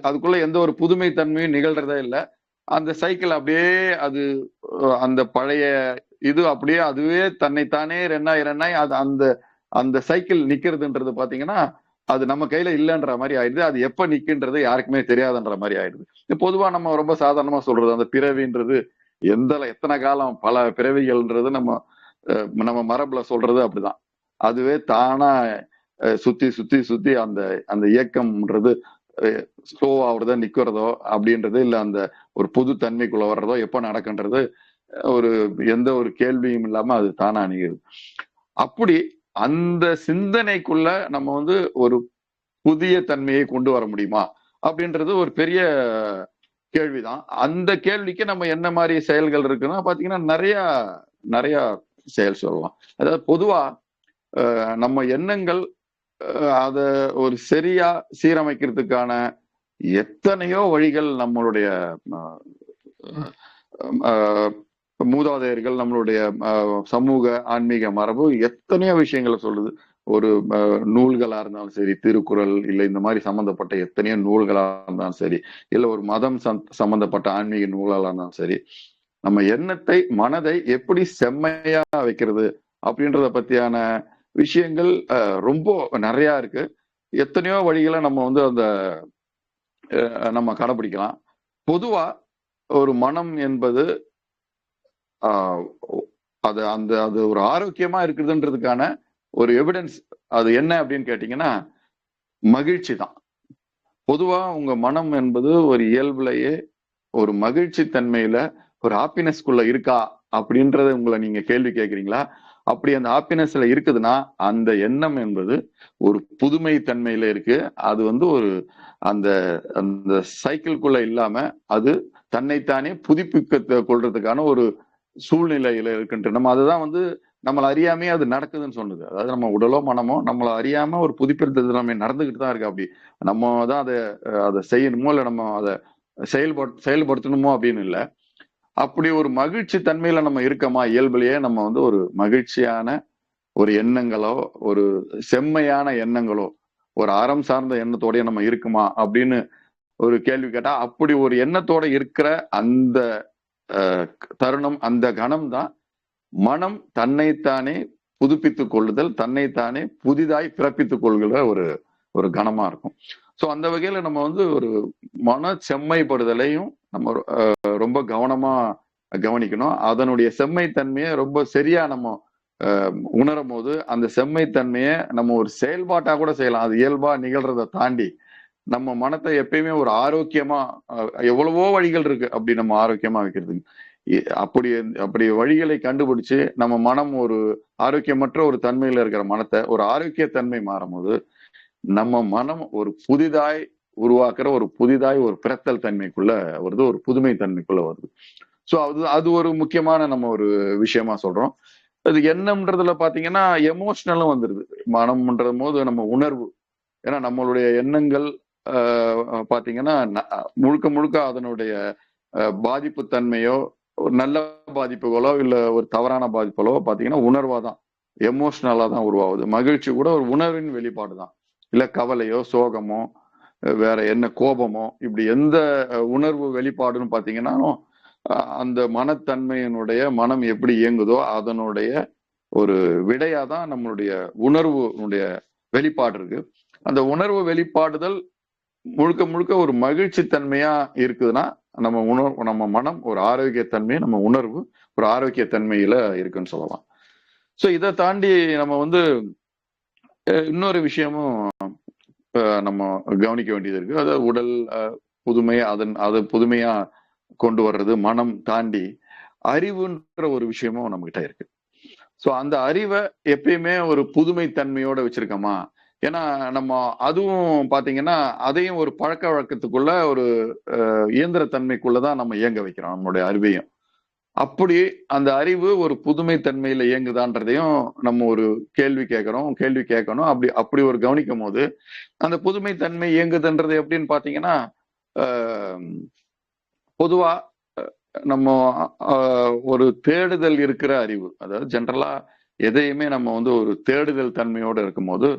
B: அதுக்குள்ள எந்த ஒரு புதுமை தன்மையும் நிகழ்றதே இல்லை. அந்த சைக்கிள் அப்படியே அது அந்த பழைய அப்படியே அதுவே தன்னைத்தானே ரெண்டாய் அது அந்த சைக்கிள் நிக்கிறதுன்றது பாத்தீங்கன்னா அது நம்ம கையில இல்லைன்ற மாதிரி ஆயிடுது. அது எப்ப நிக்குன்றது யாருக்குமே தெரியாதுன்ற மாதிரி ஆயிடுது. பொதுவா நம்ம ரொம்ப சாதாரணமா சொல்றது அந்த பிறவின்றது எத்தனை காலம் பல பிறவிகள்ன்றது நம்ம மரபுல சொல்றது அப்படிதான். அதுவே தானா சுத்தி அந்த இயக்கம்ன்றது ஸ்லோ ஆகுறதோ நிக்கிறதோ அப்படின்றது இல்ல, அந்த ஒரு புது தன்மைக்குள்ள வர்றதோ எப்ப நடக்குன்றது எந்த ஒரு கேள்வியும் இல்லாம அது தானா அணுகிறது. அப்படி அந்த சிந்தனைக்குள்ள நம்ம வந்து ஒரு புதிய தன்மையை கொண்டு வர முடியுமா அப்படின்றது ஒரு பெரிய கேள்விதான். அந்த கேள்விக்கு நம்ம என்ன மாதிரி செயல்கள் இருக்குன்னா பாத்தீங்கன்னா நிறைய நிறைய செயல் சொல்லலாம். அதாவது பொதுவா நம்ம எண்ணங்கள் அத ஒரு சரியா சீரமைக்கிறதுக்கான எத்தனையோ வழிகள் நம்மளுடைய மூதாதையர்கள், நம்மளுடைய சமூக ஆன்மீக மரபு எத்தனையோ விஷயங்களை சொல்லுது. ஒரு நூல்களா இருந்தாலும் சரி, திருக்குறள் இல்லை இந்த மாதிரி சம்பந்தப்பட்ட எத்தனையோ நூல்களா இருந்தாலும் சரி, இல்ல ஒரு மதம் சம்பந்தப்பட்ட ஆன்மீக நூல்களா இருந்தாலும் சரி, நம்ம எண்ணத்தை மனதை எப்படி செம்மையா வைக்கிறது அப்படின்றத பத்தியான விஷயங்கள் ரொம்ப நிறைய இருக்கு. எத்தனையோ வழிகளை நம்ம வந்து அந்த நம்ம கடைபிடிக்கலாம். பொதுவா ஒரு மனம் என்பது அது அந்த அது ஒரு ஆரோக்கியமா இருக்குதுன்றதுக்கான ஒரு எவிடன்ஸ் அது என்ன அப்படின்னு கேட்டீங்கன்னா மகிழ்ச்சி தான். பொதுவா உங்க மனம் என்பது ஒரு இயல்புலயே ஒரு மகிழ்ச்சி தன்மையில ஒரு ஹாப்பினஸ்குள்ள இருக்கா அப்படின்றத உங்களை நீங்க கேள்வி கேட்குறீங்களா? அப்படி அந்த ஹாப்பினஸ்ல இருக்குதுன்னா அந்த எண்ணம் என்பது ஒரு புதுமை தன்மையில இருக்கு. அது வந்து ஒரு அந்த அந்த சைக்கிள்குள்ள இல்லாம அது தன்னைத்தானே புதுப்பிக்க கொள்றதுக்கான ஒரு சூழ்நிலையில இருக்குன்ற நம்ம அதுதான் வந்து நம்மளை அறியாமே அது நடக்குதுன்னு சொன்னது. அதாவது நம்ம உடலோ மனமோ நம்மளை அறியாம ஒரு புதுப்பித்தல் நம்ம நடந்துகிட்டு தான் இருக்கு. அப்படி நம்ம தான் அதை செய்யணுமோ இல்லை நம்ம அதை செயல்படுத்தணுமோ அப்படின்னு இல்லை. அப்படி ஒரு மகிழ்ச்சி தன்மையில நம்ம இருக்கமா இயல்பிலேயே நம்ம வந்து ஒரு மகிழ்ச்சியான ஒரு எண்ணங்களோ ஒரு செம்மையான எண்ணங்களோ ஒரு அறம் சார்ந்த எண்ணத்தோடய நம்ம இருக்குமா அப்படின்னு ஒரு கேள்வி கேட்டா அப்படி ஒரு எண்ணத்தோட இருக்கிற அந்த தருணம் அந்த கணம் தான் மனம் தன்னைத்தானே புதுப்பித்துக் கொள்ளுதல், தன்னைத்தானே புதிதாய் பிறப்பித்துக் கொள்கிற ஒரு ஒரு கணமா இருக்கும். ஸோ அந்த வகையில நம்ம வந்து ஒரு மன செம்மைப்படுதலையும் நம்ம ரொம்ப கவனமா கவனிக்கணும். அதனுடைய செம்மைத்தன்மையை ரொம்ப சரியா நம்ம உணரும் போது அந்த செம்மைத்தன்மையை நம்ம ஒரு செயல்பாட்டா கூட செய்யலாம். அது இயல்பா நிகழ்றதை தாண்டி நம்ம மனத்தை எப்பயுமே ஒரு ஆரோக்கியமா எவ்வளவோ வழிகள் இருக்கு அப்படி நம்ம ஆரோக்கியமா வைக்கிறதுக்கு. அப்படி அப்படி வழிகளை கண்டுபிடிச்சு நம்ம மனம் ஒரு ஆரோக்கியமற்ற ஒரு தன்மையில இருக்கிற மனத்தை ஒரு ஆரோக்கிய தன்மை மாறும் போது நம்ம மனம் ஒரு புதிதாய் உருவாக்குற ஒரு புதிதாய் ஒரு பிறத்தல் தன்மைக்குள்ள வருது, ஒரு புதுமை தன்மைக்குள்ள வருது. ஸோ அது ஒரு முக்கியமான நம்ம ஒரு விஷயமா சொல்றோம். அது எண்ணம்ன்றதுல பாத்தீங்கன்னா எமோஷனலும் வந்துருது. மனம்ன்ற போது நம்ம உணர்வு, ஏன்னா நம்மளுடைய எண்ணங்கள் பாத்தீங்கன்னா முழுக்க முழுக்க அதனுடைய பாதிப்பு தன்மையோ ஒரு நல்ல பாதிப்புகளோ இல்ல ஒரு தவறான பாதிப்புகளோ பாத்தீங்கன்னா உணர்வா தான், எமோஷனலா தான் உருவாகுது. மகிழ்ச்சி கூட ஒரு உணர்வின் வெளிப்பாடு தான். இல்ல கவலையோ சோகமோ வேற என்ன கோபமோ இப்படி எந்த உணர்வு வெளிப்பாடுன்னு பாத்தீங்கன்னா அந்த மனத்தன்மையினுடைய மனம் எப்படி இயங்குதோ அதனுடைய ஒரு விடையாதான் நம்மளுடைய உணர்வுடைய வெளிப்பாடு இருக்கு. அந்த உணர்வு வெளிப்பாடுதல் முழுக்க முழுக்க ஒரு மகிழ்ச்சி தன்மையா இருக்குதுன்னா நம்ம மனம் ஒரு ஆரோக்கியத்தன்மையை, நம்ம உணர்வு ஒரு ஆரோக்கியத்தன்மையில இருக்குன்னு சொல்லலாம். ஸோ இதை தாண்டி நம்ம வந்து இன்னொரு விஷயமும் நம்ம கவனிக்க வேண்டியது இருக்கு. அதாவது உடல் புதுமை அதை புதுமையா கொண்டு வர்றது மனம் தாண்டி அறிவுன்ற ஒரு விஷயமும் நம்ம கிட்ட இருக்கு. ஸோ அந்த அறிவை எப்பயுமே ஒரு புதுமை தன்மையோட வச்சிருக்கோமா? ஏன்னா நம்ம அதுவும் பாத்தீங்கன்னா அதையும் ஒரு பழக்க வழக்கத்துக்குள்ள ஒரு இயந்திரத்தன்மைக்குள்ளதான் நம்ம இயங்க வைக்கிறோம் நம்மளுடைய அறிவையும். அப்படி அந்த அறிவு ஒரு புதுமை தன்மையில இயங்குதான்றதையும் நம்ம ஒரு கேள்வி கேட்கணும். அப்படி ஒரு கவனிக்கும் போது அந்த புதுமை தன்மை இயங்குதுன்றது எப்படின்னு பாத்தீங்கன்னா பொதுவா நம்ம ஒரு தேடுதல் இருக்கிற அறிவு, அதாவது ஜென்ரலா எதையுமே நம்ம வந்து ஒரு தேடுதல் தன்மையோட இருக்கும்போது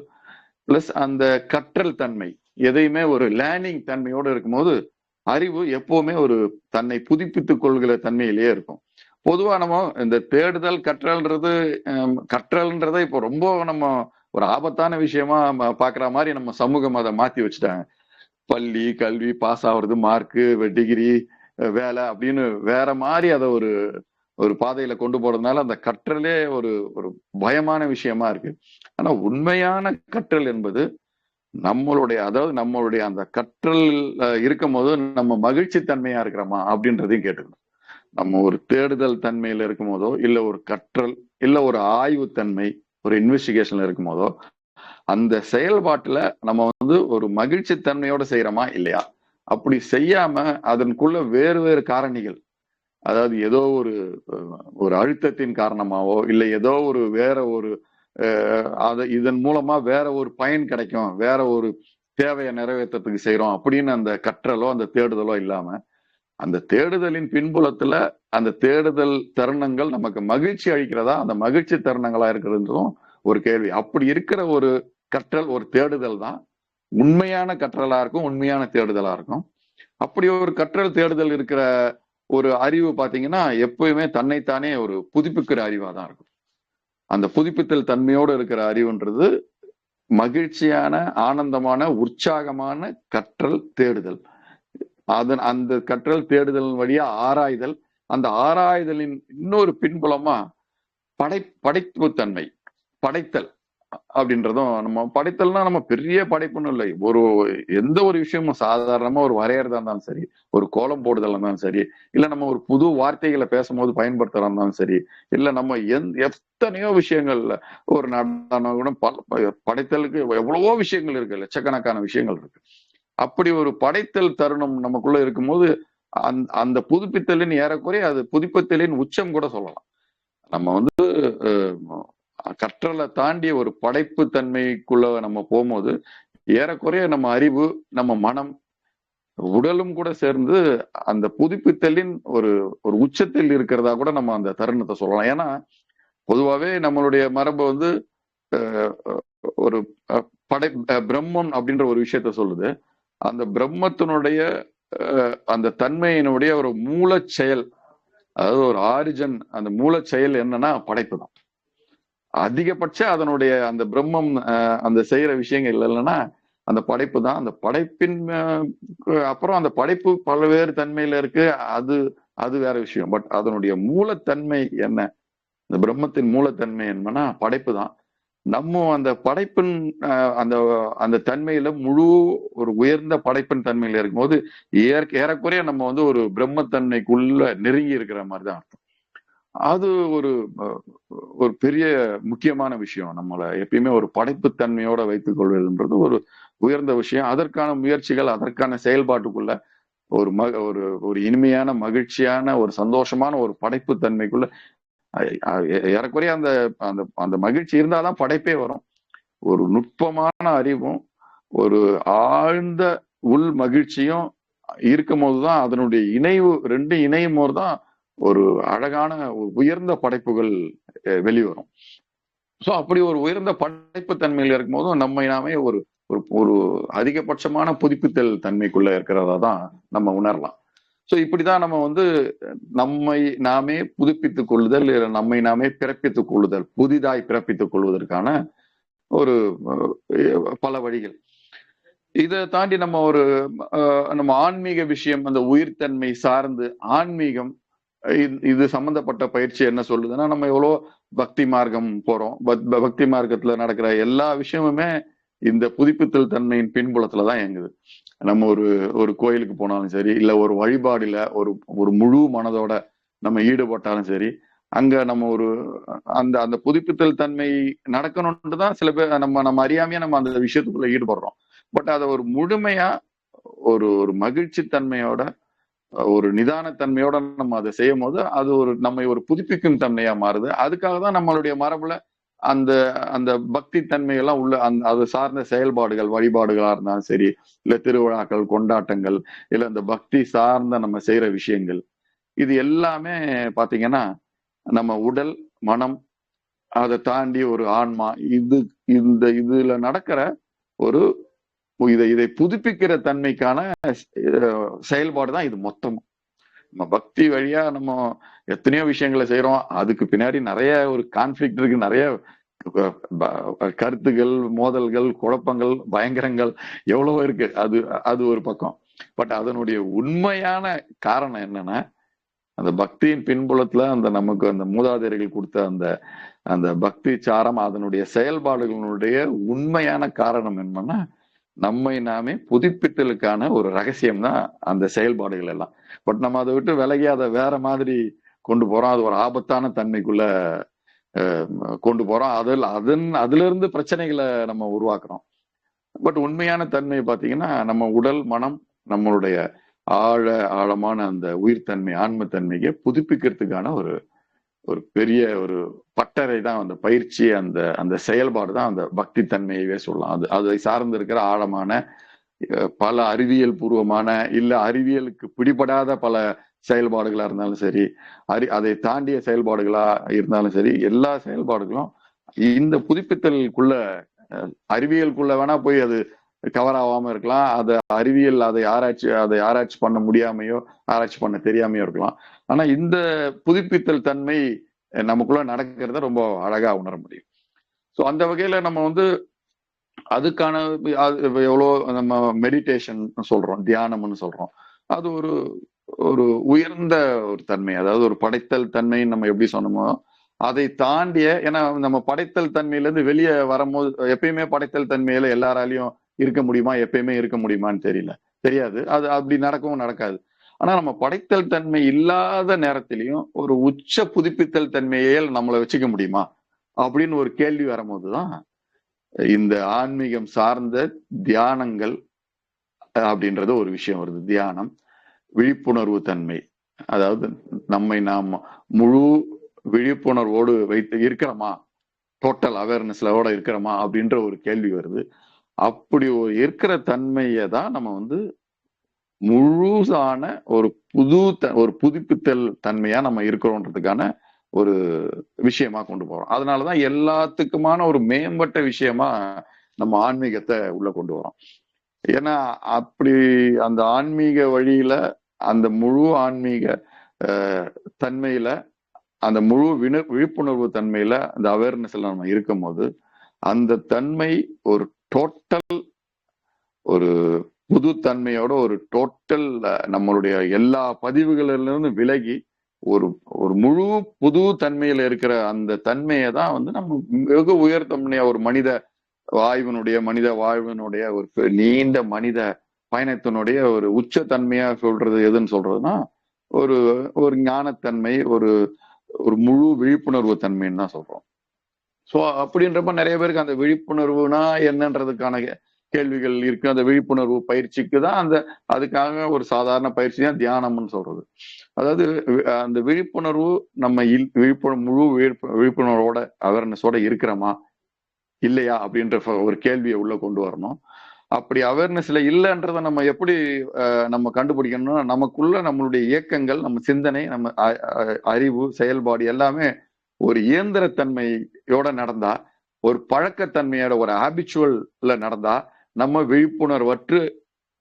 B: பிளஸ் அந்த கற்றல் தன்மை எதையுமே ஒரு லேர்னிங் தன்மையோட இருக்கும்போது அறிவு எப்பவுமே ஒரு தன்னை புதுப்பித்துக் கொள்கிற தன்மையிலேயே இருக்கும். பொதுவா நம்ம இந்த தேடுதல் கற்றல்ன்றதை இப்போ ரொம்ப நம்ம ஒரு ஆபத்தான விஷயமா பாக்குற மாதிரி நம்ம சமூகம் அதை மாத்தி வச்சுட்டாங்க. பள்ளி கல்வி பாஸ் ஆகுறது, மார்க்கு, டிகிரி, வேலை அப்படின்னு வேற மாதிரி அதை ஒரு ஒரு பாதையில கொண்டு போறதுனால அந்த கற்றலே ஒரு ஒரு பயமான விஷயமா இருக்கு. ஆனா உண்மையான கற்றல் என்பது நம்மளுடைய அந்த கற்றல் இருக்கும் போது நம்ம மகிழ்ச்சி தன்மையா இருக்கிறோமா அப்படின்றதையும் கேட்டுக்கணும். நம்ம ஒரு தேடுதல் தன்மையில இருக்கும் போதோ இல்ல ஒரு கற்றல் இல்ல ஒரு ஆய்வு தன்மை ஒரு இன்வெஸ்டிகேஷன்ல இருக்கும் போதோ அந்த செயல்பாட்டுல நம்ம வந்து ஒரு மகிழ்ச்சி தன்மையோட செய்யறோமா இல்லையா? அப்படி செய்யாம அதற்குள்ள வேறு வேறு காரணிகள், அதாவது ஏதோ ஒரு அழுத்தத்தின் காரணமாவோ இல்ல ஏதோ ஒரு வேற ஒரு இதன் மூலமா வேற ஒரு பயன் கிடைக்கும், வேற ஒரு தேவையை நிறைவேற்றத்துக்கு செய்யறோம் அப்படின்னு அந்த கற்றலோ அந்த தேடுதலோ இல்லாம, அந்த தேடுதலின் பின்புலத்துல அந்த தேடுதல் தருணங்கள் நமக்கு மகிழ்ச்சி அளிக்கிறதா, அந்த மகிழ்ச்சி தருணங்களா இருக்கிறதுன்றதும் ஒரு கேள்வி. அப்படி இருக்கிற ஒரு கற்றல், ஒரு தேடுதல் தான் உண்மையான கற்றலா இருக்கும், உண்மையான தேடுதலா இருக்கும். அப்படி ஒரு கற்றல் தேடுதல் இருக்கிற ஒரு அறிவு பாத்தீங்கன்னா எப்பயுமே தன்னைத்தானே ஒரு புதுப்பிக்கிற அறிவா தான் இருக்கும். அந்த புதுப்பித்தல் தன்மையோடு இருக்கிற அறிவுன்றது மகிழ்ச்சியான, ஆனந்தமான, உற்சாகமான கற்றல் தேடுதல். அந்த கற்றல் தேடுதல் வழியா ஆராய்தல், அந்த ஆராய்தலின் இன்னொரு பின்புலமா படைப்பு தன்மை, படைத்தல் அப்படின்றதும். நம்ம படைத்தல்னா நம்ம பெரிய படைப்புன்னு இல்லை, எந்த ஒரு விஷயமும் சாதாரணமா ஒரு வரையறதா இருந்தாலும் சரி, ஒரு கோலம் போடுதல் இருந்தாலும் சரி, இல்ல நம்ம ஒரு புது வார்த்தைகளை பேசும்போது பயன்படுத்துறதா இருந்தாலும் சரி, இல்ல நம்ம எத்தனையோ விஷயங்கள்ல ஒரு நடனம் கூட படைத்தலுக்கு எவ்வளவோ விஷயங்கள் இருக்கு, லட்சக்கணக்கான விஷயங்கள் இருக்கு. அப்படி ஒரு படைத்தல் தருணம் நமக்குள்ள இருக்கும்போது அந்த புதுப்பித்தலின் ஏறக்குறைய அது புதுப்பித்தலின் உச்சம் கூட சொல்லலாம். நம்ம வந்து கற்றலை தாண்டி ஒரு படைப்பு தன்மைக்குள்ள நம்ம போகும்போது ஏறக்குறைய நம்ம அறிவு, நம்ம மனம், உடலும் கூட சேர்ந்து அந்த புதுப்பித்தலின் ஒரு உச்சத்தில் இருக்கிறதா கூட நம்ம அந்த தருணத்தை சொல்லலாம். ஏன்னா பொதுவாகவே நம்மளுடைய மரபு வந்து ஒரு பிரம்மம் அப்படின்ற ஒரு விஷயத்த சொல்லுது. அந்த பிரம்மத்தினுடைய அந்த தன்மையினுடைய ஒரு மூல செயல், அதாவது ஒரு ஆரிஜன், அந்த மூல செயல் என்னன்னா படைப்பு தான். அதிகபட்ச அதனுடைய அந்த பிரம்மம் அந்த செய்யற விஷயங்கள் இல்லைன்னா அந்த படைப்பு தான். அந்த படைப்பின் அப்புறம் அந்த படைப்பு பல்வேறு தன்மையில இருக்கு, அது வேற விஷயம். பட் அதனுடைய மூலத்தன்மை என்ன, இந்த பிரம்மத்தின் மூலத்தன்மை என்னன்னா படைப்பு தான். நம்ம அந்த படைப்பின் அந்த அந்த தன்மையில முழு ஒரு உயர்ந்த படைப்பின் தன்மையில இருக்கும்போது ஏறக்குறைய நம்ம வந்து ஒரு பிரம்மத்தன்மைக்குள்ள நெருங்கி இருக்கிற மாதிரிதான் அர்த்தம். அது ஒரு பெரிய முக்கியமான விஷயம். நம்மளை எப்பயுமே ஒரு படைப்புத்தன்மையோட வைத்துக் கொள்வதுன்றது ஒரு உயர்ந்த விஷயம். அதற்கான முயற்சிகள், அதற்கான செயல்பாட்டுக்குள்ள ஒரு ஒரு இனிமையான, மகிழ்ச்சியான, ஒரு சந்தோஷமான ஒரு படைப்பு தன்மைக்குள்ள ஏறக்குறைய அந்த அந்த அந்த மகிழ்ச்சி இருந்தாதான் படைப்பே வரும். ஒரு நுட்பமான அறிவும் ஒரு ஆழ்ந்த உள் மகிழ்ச்சியும் இருக்கும் போதுதான் அதனுடைய இணைவு, ரெண்டு இணையும் போதுதான் ஒரு அழகான உயர்ந்த படைப்புகள் வெளிவரும். சோ அப்படி ஒரு உயர்ந்த படைப்பு தன்மையில இருக்கும் போதும் நம்மை நாமே ஒரு ஒரு அதிகபட்சமான புதுப்பித்தல் தன்மைக்குள்ள இருக்கிறதா தான் நம்ம உணரலாம். சோ இப்படிதான் நம்ம வந்து நம்மை நாமே புதுப்பித்துக் கொள்ளுதல், நம்மை நாமே பிறப்பித்துக் கொள்ளுதல், புதிதாய் பிறப்பித்துக் கொள்வதற்கான ஒரு பல வழிகள். இதை தாண்டி நம்ம நம்ம ஆன்மீக விஷயம், அந்த உயிர்த்தன்மை சார்ந்து ஆன்மீகம் இது சம்பந்தப்பட்ட பயிற்சி என்ன சொல்லுதுன்னா, நம்ம எவ்வளோ பக்தி மார்க்கம் போறோம், பக்தி மார்க்கத்துல நடக்கிற எல்லா விஷயமுமே இந்த புதுப்பித்தல் தன்மையின் பின்புலத்துலதான் இயங்குது. நம்ம ஒரு கோயிலுக்கு போனாலும் சரி, இல்ல ஒரு வழிபாடுல ஒரு முழு மனதோட நம்ம ஈடுபட்டாலும் சரி, அங்க நம்ம அந்த அந்த புதுப்பித்தல் தன்மை நடக்கணும்னு தான் சில பேர் நம்ம அறியாமையா நம்ம அந்த விஷயத்துக்குள்ள ஈடுபடுறோம். பட் அதை ஒரு முழுமையா ஒரு மகிழ்ச்சி தன்மையோட, ஒரு நிதானத்தன்மையோட நம்ம அதை செய்யும் போது அது நம்மை ஒரு புதுப்பிக்கும் தன்மையா மாறுது. அதுக்காக தான் நம்மளுடைய மரபுல அந்த அந்த பக்தி தன்மையெல்லாம் உள்ள அது சார்ந்த செயல்பாடுகள், வழிபாடுகளா இருந்தாலும் சரி, இல்ல திருவிழாக்கள், கொண்டாட்டங்கள், இல்ல இந்த பக்தி சார்ந்த நம்ம செய்யற விஷயங்கள், இது எல்லாமே பாத்தீங்கன்னா நம்ம உடல், மனம், அதை தாண்டி ஒரு ஆன்மா, இதுல நடக்கிற ஒரு இதை புதுப்பிக்கிற தன்மைக்கான செயல்பாடு தான் இது மொத்தம். நம்ம பக்தி வழியா நம்ம எத்தனையோ விஷயங்களை செய்யறோம், அதுக்கு பின்னாடி நிறைய ஒரு கான்ஃபிளிக்ட் இருக்கு, நிறைய கருத்துகள், மோதல்கள், குழப்பங்கள், பயங்கரங்கள் எவ்வளவோ இருக்கு. அது ஒரு பக்கம். பட் அதனுடைய உண்மையான காரணம் என்னன்னா, அந்த பக்தியின் பின்புலத்துல நமக்கு அந்த மூதாதையர்கள் கொடுத்த அந்த பக்தி சாரம், அதனுடைய செயல்பாடுகளுடைய உண்மையான காரணம் என்னன்னா, நம்மை நாமே புதுப்பித்தலுக்கான ஒரு ரகசியம் தான் அந்த செயல்பாடுகள் எல்லாம். பட் நம்ம அதை விட்டு விலகி அதை வேற மாதிரி கொண்டு போறோம். அது ஒரு ஆபத்தான தன்மைக்குள்ள கொண்டு போறோம். அதுல இருந்து பிரச்சனைகளை நம்ம உருவாக்குறோம். பட் உண்மையான தன்மை பாத்தீங்கன்னா நம்ம உடல் மனம் நம்மளுடைய ஆழமான அந்த உயிர்த்தன்மை ஆன்மத்தன்மையை புதுப்பிக்கிறதுக்கான ஒரு ஒரு பெரிய ஒரு பட்டறை தான் அந்த பயிற்சி, அந்த அந்த செயல்பாடு தான் அந்த பக்தி தன்மையவே சொல்லலாம். அதை சார்ந்து இருக்கிற ஆழமான பல அறிவியல் பூர்வமான இல்ல அறிவியலுக்கு பிடிபடாத பல செயல்பாடுகளா இருந்தாலும் சரி, அதை தாண்டிய செயல்பாடுகளா இருந்தாலும் சரி, எல்லா செயல்பாடுகளும் இந்த புதுப்பித்தலுக்குள்ள அறிவியலுக்குள்ள வேணா போய் அது கவர் ஆகாம இருக்கலாம். அதை ஆராய்ச்சி பண்ண முடியாமையோ ஆராய்ச்சி பண்ண தெரியாமையோ இருக்கலாம். ஆனா இந்த புதுப்பித்தல் தன்மை நமக்குள்ள நடக்கிறத ரொம்ப அழகா உணர முடியும். ஸோ அந்த வகையில நம்ம வந்து அதுக்கான எவ்வளோ நம்ம மெடிடேஷன் சொல்றோம், தியானம்னு சொல்றோம். அது ஒரு ஒரு உயர்ந்த ஒரு தன்மை, அதாவது ஒரு படைத்தல் தன்மைன்னு நம்ம எப்படி சொன்னோமோ அதை தாண்டிய, ஏன்னா நம்ம படைத்தல் தன்மையில இருந்து வெளியே வரும்போது எப்பயுமே படைத்தல் தன்மையில எல்லாராலையும் இருக்க முடியுமா, எப்பயுமே இருக்க முடியுமான்னு தெரியாது. அது அப்படி நடக்கவும் நடக்காது. ஆனா நம்ம படைத்தல் தன்மை இல்லாத நேரத்திலையும் ஒரு உச்ச புதுப்பித்தல் தன்மையை நம்மளை வச்சுக்க முடியுமா அப்படின்னு ஒரு கேள்வி வரும்போதுதான் இந்த ஆன்மீகம் சார்ந்த தியானங்கள் அப்படின்றது ஒரு விஷயம் வருது. தியானம், விழிப்புணர்வு தன்மை, அதாவது நம்மை நாம் முழு விழிப்புணர்வோடு வைத்து இருக்கிறோமா, டோட்டல் அவேர்னஸ்லோட இருக்கிறோமா அப்படின்ற ஒரு கேள்வி வருது. அப்படி ஒரு இருக்கிற தன்மையை தான் நம்ம வந்து முழுசான ஒரு புதுப்பித்தல் தன்மையா நம்ம இருக்கிறோன்றதுக்கான ஒரு விஷயமா கொண்டு போறோம். அதனாலதான் எல்லாத்துக்குமான ஒரு மேம்பட்ட விஷயமா நம்ம ஆன்மீகத்தை உள்ள கொண்டு வரோம். ஏன்னா அப்படி அந்த ஆன்மீக வழியில அந்த முழு ஆன்மீக தன்மையில அந்த முழு விழிப்புணர்வு தன்மையில அந்த அவேர்னஸ்ல நம்ம இருக்கும் போது அந்த தன்மை ஒரு டோட்டல் ஒரு புது தன்மையோட ஒரு டோட்டல் நம்மளுடைய எல்லா பதிவுகளிலிருந்து விலகி ஒரு ஒரு முழு புது தன்மையில இருக்கிற அந்த தன்மையை தான் வந்து நம்ம வெகு உயர்த்தன்மையா ஒரு மனித வாழ்வினுடைய ஒரு நீண்ட மனித பயணத்தினுடைய ஒரு உச்ச தன்மையா சொல்றது எதுன்னு சொல்றதுன்னா ஒரு ஒரு ஞானத்தன்மை, ஒரு ஒரு முழு விழிப்புணர்வு தன்மைன்னு தான் சொல்றோம். ஸோ அப்படின்றப்ப நிறைய பேருக்கு அந்த விழிப்புணர்வுனா என்னன்றதுக்கான கேள்விகள் இருக்கு. அந்த விழிப்புணர்வு பயிற்சிக்கு தான் அதுக்காக ஒரு சாதாரண பயிற்சி தான் தியானம்னு சொல்றது. அதாவது அந்த விழிப்புணர்வு நம்ம முழு விழிப்புணர்வோட அவேர்னஸோட இருக்கிறோமா இல்லையா அப்படின்ற ஒரு கேள்வியை உள்ள கொண்டு வரணும். அப்படி அவேர்னஸ்ல இல்லைன்றதை நம்ம எப்படி நம்ம கண்டுபிடிக்கணும்னா நமக்குள்ள நம்மளுடைய இயக்கங்கள், நம்ம சிந்தனை, நம்ம அறிவு, செயல்பாடு எல்லாமே ஒரு இயந்திரத்தன்மையோட நடந்தா, ஒரு பழக்கத்தன்மையோட ஒரு ஹாபிச்சுவல்ல நடந்தா நம்ம விழிப்புணர்வற்று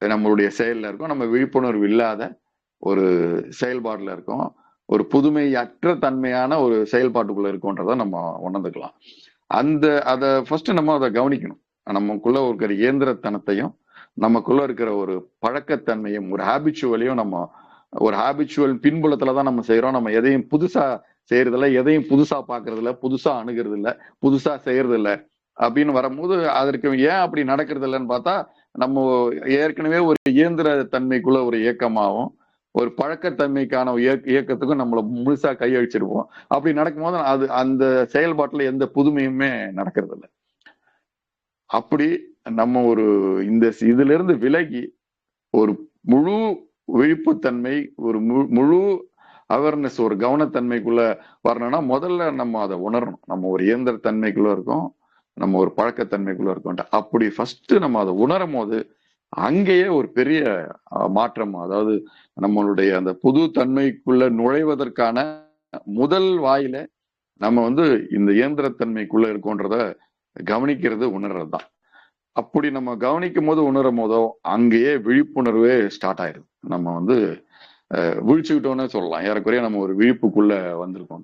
B: நம்மளுடைய செயல்ல இருக்கோம். நம்ம விழிப்புணர்வு இல்லாத ஒரு செயல்பாடுல இருக்கோம். ஒரு புதுமையற்ற தன்மையான ஒரு செயல்பாட்டுக்குள்ள இருக்கோன்றத நம்ம உணர்ந்துக்கலாம். அதை ஃபர்ஸ்ட் நம்ம அதை கவனிக்கணும். நமக்குள்ள இருக்கிற இயந்திரத்தனத்தையும் நமக்குள்ள இருக்கிற ஒரு பழக்கத்தன்மையும் ஒரு ஹாபிச்சுவலையும் நம்ம ஒரு ஹாபிச்சுவல் பின்புலத்துலதான் நம்ம செய்யறோம். நம்ம எதையும் புதுசா செய்யறதில்ல, எதையும் புதுசா பாக்குறது இல்ல, புதுசா அணுகிறது இல்ல, புதுசா செய்யறது இல்ல அப்படின்னு வரும்போது அதற்கு ஏன் அப்படி நடக்கிறது இல்லைன்னு பார்த்தா நம்ம ஏற்கனவே ஒரு இயந்திர தன்மைக்குள்ள ஒரு இயக்கமாகவும் ஒரு பழக்கத்தன்மைக்கான இயக்கத்துக்கும் நம்மளை முழுசா கையழிச்சிருப்போம். அப்படி நடக்கும்போது அந்த செயல்பாட்டுல எந்த புதுமையுமே நடக்கிறது இல்லை. அப்படி நம்ம ஒரு இதுல இருந்து விலகி ஒரு முழு விழிப்புத்தன்மை, ஒரு முழு அவேர்னஸ், ஒரு கவனத்தன்மைக்குள்ள வரணும்னா முதல்ல நம்ம அதை உணரணும். நம்ம ஒரு இயந்திர தன்மைக்குள்ள இருக்கோம், நம்ம ஒரு பழக்கத்தன்மைக்குள்ள இருக்கோம். அப்படி ஃபர்ஸ்ட் நம்ம அதை உணரும் போது அங்கேயே ஒரு பெரிய மாற்றம், அதாவது நம்மளுடைய அந்த புது தன்மைக்குள்ள நுழைவதற்கான முதல் வாயில நம்ம வந்து இந்த இயந்திரத்தன்மைக்குள்ள இருக்கோன்றத கவனிக்கிறது, உணர்றது தான். அப்படி நம்ம கவனிக்கும் போது உணரும் போதோ அங்கேயே விழிப்புணர்வே ஸ்டார்ட் ஆயிருது. நம்ம வந்து விழிச்சுக்கிட்டோன்னே சொல்லலாம், ஏறக்குறைய நம்ம ஒரு விழிப்புக்குள்ள வந்திருக்கோம்.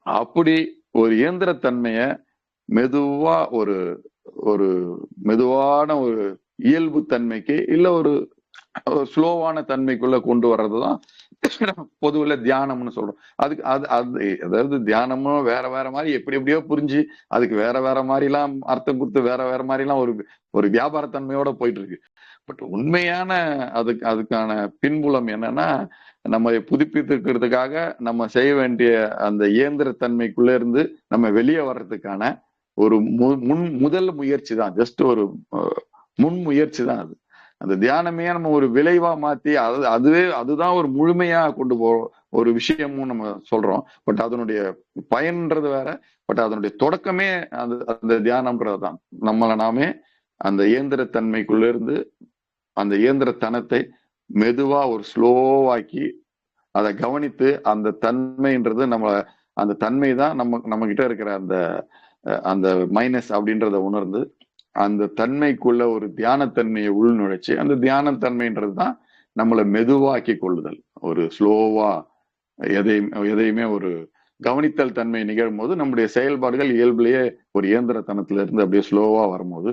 B: அப்படி ஒரு இயந்திரத்தன்மைய மெதுவா ஒரு ஒரு மெதுவான ஒரு இயல்பு தன்மைக்கு இல்ல ஒரு ஸ்லோவான தன்மைக்குள்ள கொண்டு வர்றதுதான் பொதுவில் தியானம்னு சொல்றோம். அதுக்கு அதாவது தியானமும் வேற வேற மாதிரி எப்படி எப்படியோ புரிஞ்சு அதுக்கு வேற வேற மாதிரிலாம் அர்த்தம் கொடுத்து வேற வேற மாதிரிலாம் ஒரு வியாபாரத்தன்மையோட போயிட்டு இருக்கு. பட் உண்மையான அதுக்கான பின்புலம் என்னன்னா, நம்ம புதுப்பித்துக்கிறதுக்காக நம்ம செய்ய வேண்டிய அந்த இயந்திரத்தன்மைக்குள்ள இருந்து நம்ம வெளியே வர்றதுக்கான ஒரு முதல் முயற்சி தான். ஜஸ்ட் ஒரு முன் முயற்சி தான் அது. அந்த தியானமே நம்ம ஒரு விளைவா மாத்தி அதுதான் ஒரு முழுமையா கொண்டு போறோம் ஒரு விஷயமும் நம்ம சொல்றோம். பட் அதனுடைய பயன்றது வேற. பட் அதனுடைய தொடக்கமே அந்த தியானம்ன்றது தான். நம்மளை நாமே அந்த இயந்திரத்தன்மைக்குள்ள இருந்து அந்த இயந்திரத்தனத்தை மெதுவா ஒரு ஸ்லோவாக்கி அதை கவனித்து அந்த தன்மைன்றது அந்த தன்மை தான் நம்ம கிட்ட இருக்கிற அந்த மைனஸ் அப்படின்றத உணர்ந்து அந்த தன்மைக்குள்ள ஒரு தியானத்தன்மையை உள்நுழைச்சு அந்த தியானத்தன்மைன்றது தான் நம்மளை மெதுவாக்கி கொள்ளுதல். ஒரு ஸ்லோவா எதையுமே ஒரு கவனித்தல் தன்மை நிகழும் போது நம்முடைய செயல்பாடுகள் இயல்பிலேயே ஒரு இயந்திரத்தனத்துல இருந்து அப்படியே ஸ்லோவா வரும்போது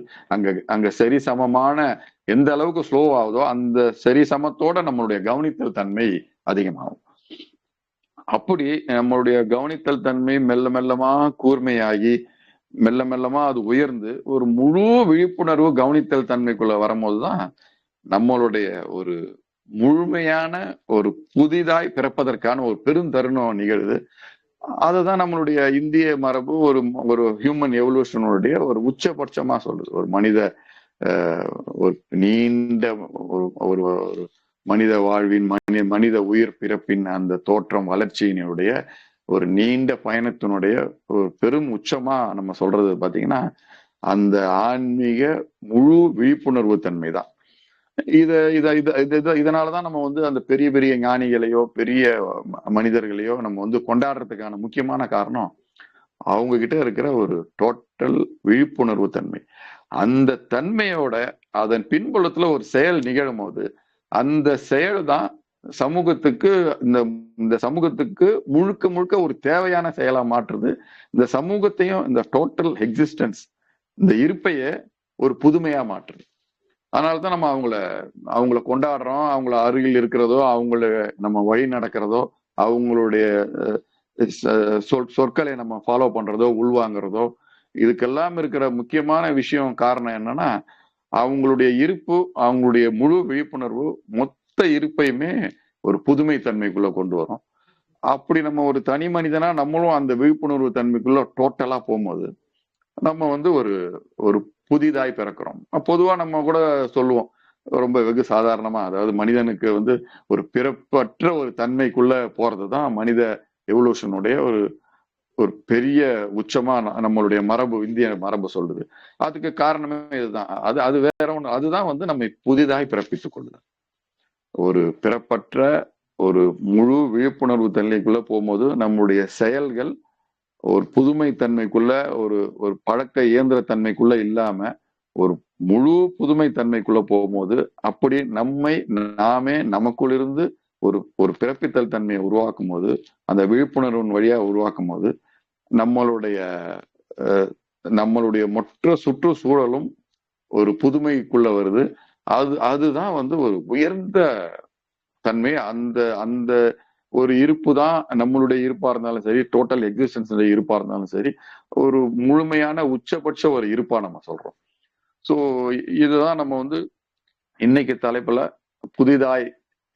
B: அங்க சரி சமமான எந்த அளவுக்கு ஸ்லோ ஆகுதோ அந்த சரி சமத்தோட நம்மளுடைய கவனித்தல் தன்மை அதிகமாகும். அப்படி நம்மளுடைய கவனித்தல் தன்மை மெல்ல மெல்லமா கூர்மையாகி மெல்ல மெல்லமா அது உயர்ந்து ஒரு முழு விழிப்புணர்வு கவனித்தல் தன்மைக்குள்ள வரும்போதுதான் நம்மளுடைய ஒரு முழுமையான ஒரு புதிதாய் பிறப்பதற்கான ஒரு பெருந்தருணம் நிகழுது. அதுதான் நம்மளுடைய இந்திய மரபு ஒரு ஹியூமன் எவல்யூஷனுடைய ஒரு உச்சபட்சமா சொல்றது. ஒரு மனித ஒரு நீண்ட ஒரு மனித வாழ்வின் மனித உயிர் பிறப்பின் அந்த தோற்றம் வளர்ச்சியினுடைய ஒரு நீண்ட பயணத்தினுடைய ஒரு பெரும் உச்சமா நம்ம சொல்றது பாத்தீங்கன்னா அந்த ஆன்மீக முழு விழிப்புணர்வு தன்மை தான். இதனாலதான் நம்ம அந்த பெரிய பெரிய ஞானிகளையோ பெரிய மனிதர்களையோ நம்ம கொண்டாடுறதுக்கான முக்கியமான காரணம் அவங்க கிட்ட இருக்கிற ஒரு டோட்டல் விழிப்புணர்வு தன்மை. அந்த தன்மையோட அதன் பின்புலத்துல ஒரு செயல் நிகழும் போது அந்த செயல் தான் சமூகத்துக்கு இந்த சமூகத்துக்கு முழுக்க முழுக்க ஒரு தேவையான செயலா மாற்றுது. இந்த சமூகத்தையும் இந்த டோட்டல் எக்ஸிஸ்டன்ஸ் இந்த இருப்பைய ஒரு புதுமையா மாற்றுது. அதனாலதான் நம்ம அவங்கள கொண்டாடுறோம். அவங்கள அருகில் இருக்கிறதோ அவங்கள நம்ம வழி நடக்கிறதோ அவங்களுடைய சொற்களை நம்ம ஃபாலோ பண்றதோ உள்வாங்கிறதோ இதுக்கெல்லாம் இருக்கிற முக்கியமான விஷயம் காரணம் என்னன்னா அவங்களுடைய இருப்பு அவங்களுடைய முழு விழிப்புணர்வு மொத்த இருப்பையுமே ஒரு புதுமை தன்மைக்குள்ள கொண்டு வரும். அப்படி நம்ம ஒரு தனி மனிதனா நம்மளும் அந்த விழிப்புணர்வு தன்மைக்குள்ள டோட்டலா போகும்போது நம்ம ஒரு புதிதாய் பிறக்கிறோம். பொதுவா நம்ம கூட சொல்லுவோம் ரொம்ப வெகு சாதாரணமா, அதாவது மனிதனுக்கு ஒரு பிறப்பற்ற ஒரு தன்மைக்குள்ள போறதுதான் மனித எவல்யூஷனுடைய ஒரு பெரிய உச்சமா நம்மளுடைய மரபு இந்திய மரபு சொல்லுது. அதுக்கு காரணமே இதுதான். அது வேற ஒண்ணு. அதுதான் நம்மை புதிதாய் பிறப்பித்துக் கொள்ளுது. ஒரு பிறப்பற்ற ஒரு முழு விழிப்புணர்வு தன்மைக்குள்ள போகும்போது நம்முடைய செயல்கள் ஒரு புதுமை தன்மைக்குள்ள ஒரு பழக்க இயந்திர தன்மைக்குள்ள இல்லாம ஒரு முழு புதுமை தன்மைக்குள்ள போகும்போது அப்படி நாமே நமக்குள் இருந்து ஒரு பிறப்பித்தல் தன்மையை உருவாக்கும் போது அந்த விழிப்புணர்வின் வழியா உருவாக்கும் போது நம்மளுடைய மொத்த சுற்றுச்சூழலும் ஒரு புதுமைக்குள்ள வருது. அதுதான் ஒரு உயர்ந்த தன்மை. அந்த ஒரு இருப்பு தான் நம்மளுடைய இருப்பா இருந்தாலும் சரி, டோட்டல் எக்ஸிஸ்டன்ஸ் இருப்பா இருந்தாலும் சரி, ஒரு முழுமையான உச்சபட்ச ஒரு இருப்பா நம்ம சொல்றோம். ஸோ இதுதான் நம்ம இன்னைக்கு தலைப்புல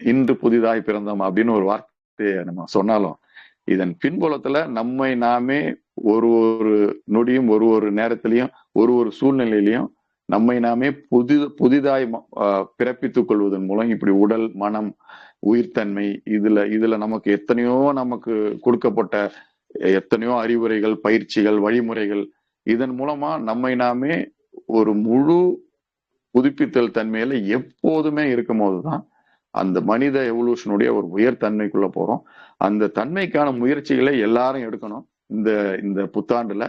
B: இன்று புதிதாய் பிறந்தோம் அப்படின்னு ஒரு வார்த்தையை நம்ம சொன்னாலும் இதன் பின்புலத்துல நம்மை நாமே ஒரு நொடியும் ஒரு நேரத்திலையும் ஒரு சூழ்நிலையிலையும் நம்மை நாமே புதிதாய் பிறப்பித்துக் கொள்வதன் மூலம் இப்படி உடல் மனம் உயிர்த்தன்மை இதுல நமக்கு கொடுக்கப்பட்ட எத்தனையோ அறிவுரைகள் பயிற்சிகள் பழிமுறைகள் இதன் மூலமா நம்மை நாமே ஒரு முழு புதுப்பித்தல் தன்மையில எப்போதுமே இருக்கும் போதுதான் அந்த மனித எவல்யூஷனுடைய ஒரு உயர் தன்மைக்குள்ள போறோம். அந்த தன்மைக்கான முயற்சிகளை எல்லாரும் எடுக்கணும். இந்த புத்தாண்டுல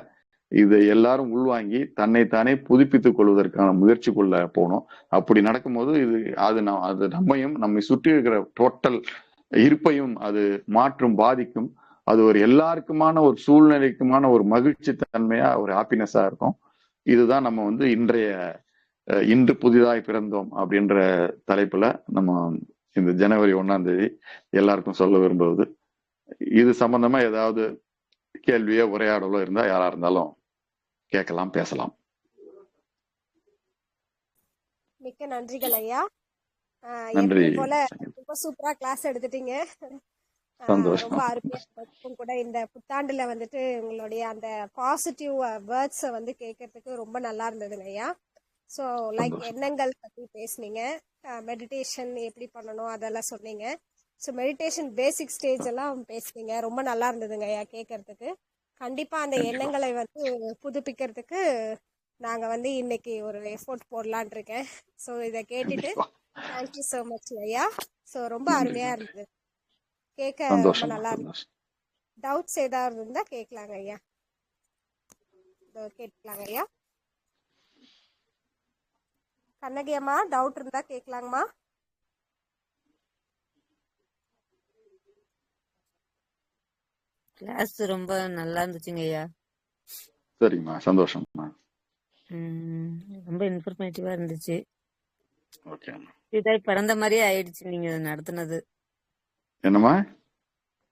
B: இதை எல்லாரும் உள்வாங்கி தன்னைத்தானே புதுப்பித்துக் கொள்வதற்கான முயற்சிக்குள்ள போகணும். அப்படி நடக்கும்போது அது நம்மையும் நம்மை சுற்றி இருக்கிற டோட்டல் இருப்பையும் அது மாற்றும் பாதிக்கும். அது ஒரு எல்லாருக்குமான ஒரு சூழ்நிலைக்குமான ஒரு மகிழ்ச்சி தன்மையா ஒரு ஹாப்பினஸா இருக்கும். இதுதான் நம்ம இன்று புதிதாய் பிறந்தோம் அப்படின்ற தலைப்புல நம்ம இந்த ஜனவரி 1ஆம் தேதி எல்லாருக்கும் சொல்ல விரும்புவது, இது சம்பந்தமா ஏதாவது கேள்வியோ உரையாடலோ இருந்தா யாரா இருந்தாலும் கேட்கலாம், பேசலாம்.
C: மிக்க நன்றிகள் ஐயா.
B: நன்றி.
C: எப்பயும் போல ரொம்ப சூப்பரா கிளாஸ் எடுத்துட்டீங்க. ரொம்ப
B: சந்தோஷம்.
C: அருமையா இருக்கும் கூட. இந்த புத்தாண்டுல வந்துட்டு உங்களுடைய அந்த பாசிட்டிவ் வேர்ட்ஸை வந்து கேட்கறதுக்கு ரொம்ப நல்லா இருந்ததுங்க ஐயா. ஸோ லைக்
B: சந்தோஷம்.
C: எண்ணங்கள் பற்றி பேசுனீங்க, மெடிடேஷன் எப்படி பண்ணணும் அதெல்லாம் சொன்னீங்க. ஸோ மெடிடேஷன் பேசிக் ஸ்டேஜ் எல்லாம் பேசுனீங்க. ரொம்ப நல்லா இருந்ததுங்க ஐயா கேட்கறதுக்கு. கண்டிப்பா அந்த
B: கண்டிப்பா
C: எண்ணங்களை வந்து புதுப்பிக்கிறதுக்கு நாங்க வந்து இன்னைக்கு ஒரு எஃபோர்ட் போடலான் இருக்கேன். ஸோ இதை கேட்டுட்டு
B: கண்டிப்பா.
C: தேங்க்யூ ஸோ மச் ஐயா. ஸோ ரொம்ப
B: நன்றி
C: அருமையா
B: நன்றி.
C: இருந்தது, கேட்க ரொம்ப
B: சந்தோஷம்
C: நல்லா இருந்தது.
B: சந்தோஷம்.
C: டவுட்ஸ் ஏதாவது இருந்தா கேட்கலாங்க ஐயா. கேட்கலாங்க ஐயா. கண்ணகி அம்மா, டவுட் இருந்தா கேட்கலாங்கம்மா.
D: கிளாஸ் ரொம்ப நல்லா இருந்துச்சுங்க ஐயா.
B: சரிம்மா, சந்தோஷம்மா.
D: ரொம்ப இன்ஃபர்மேட்டிவா இருந்துச்சு.
B: ஓகேம்மா.
D: இதாய் பிறந்த மாதிரியே ஆயிடுச்சு நீங்க நடத்துனது.
B: என்னம்மா?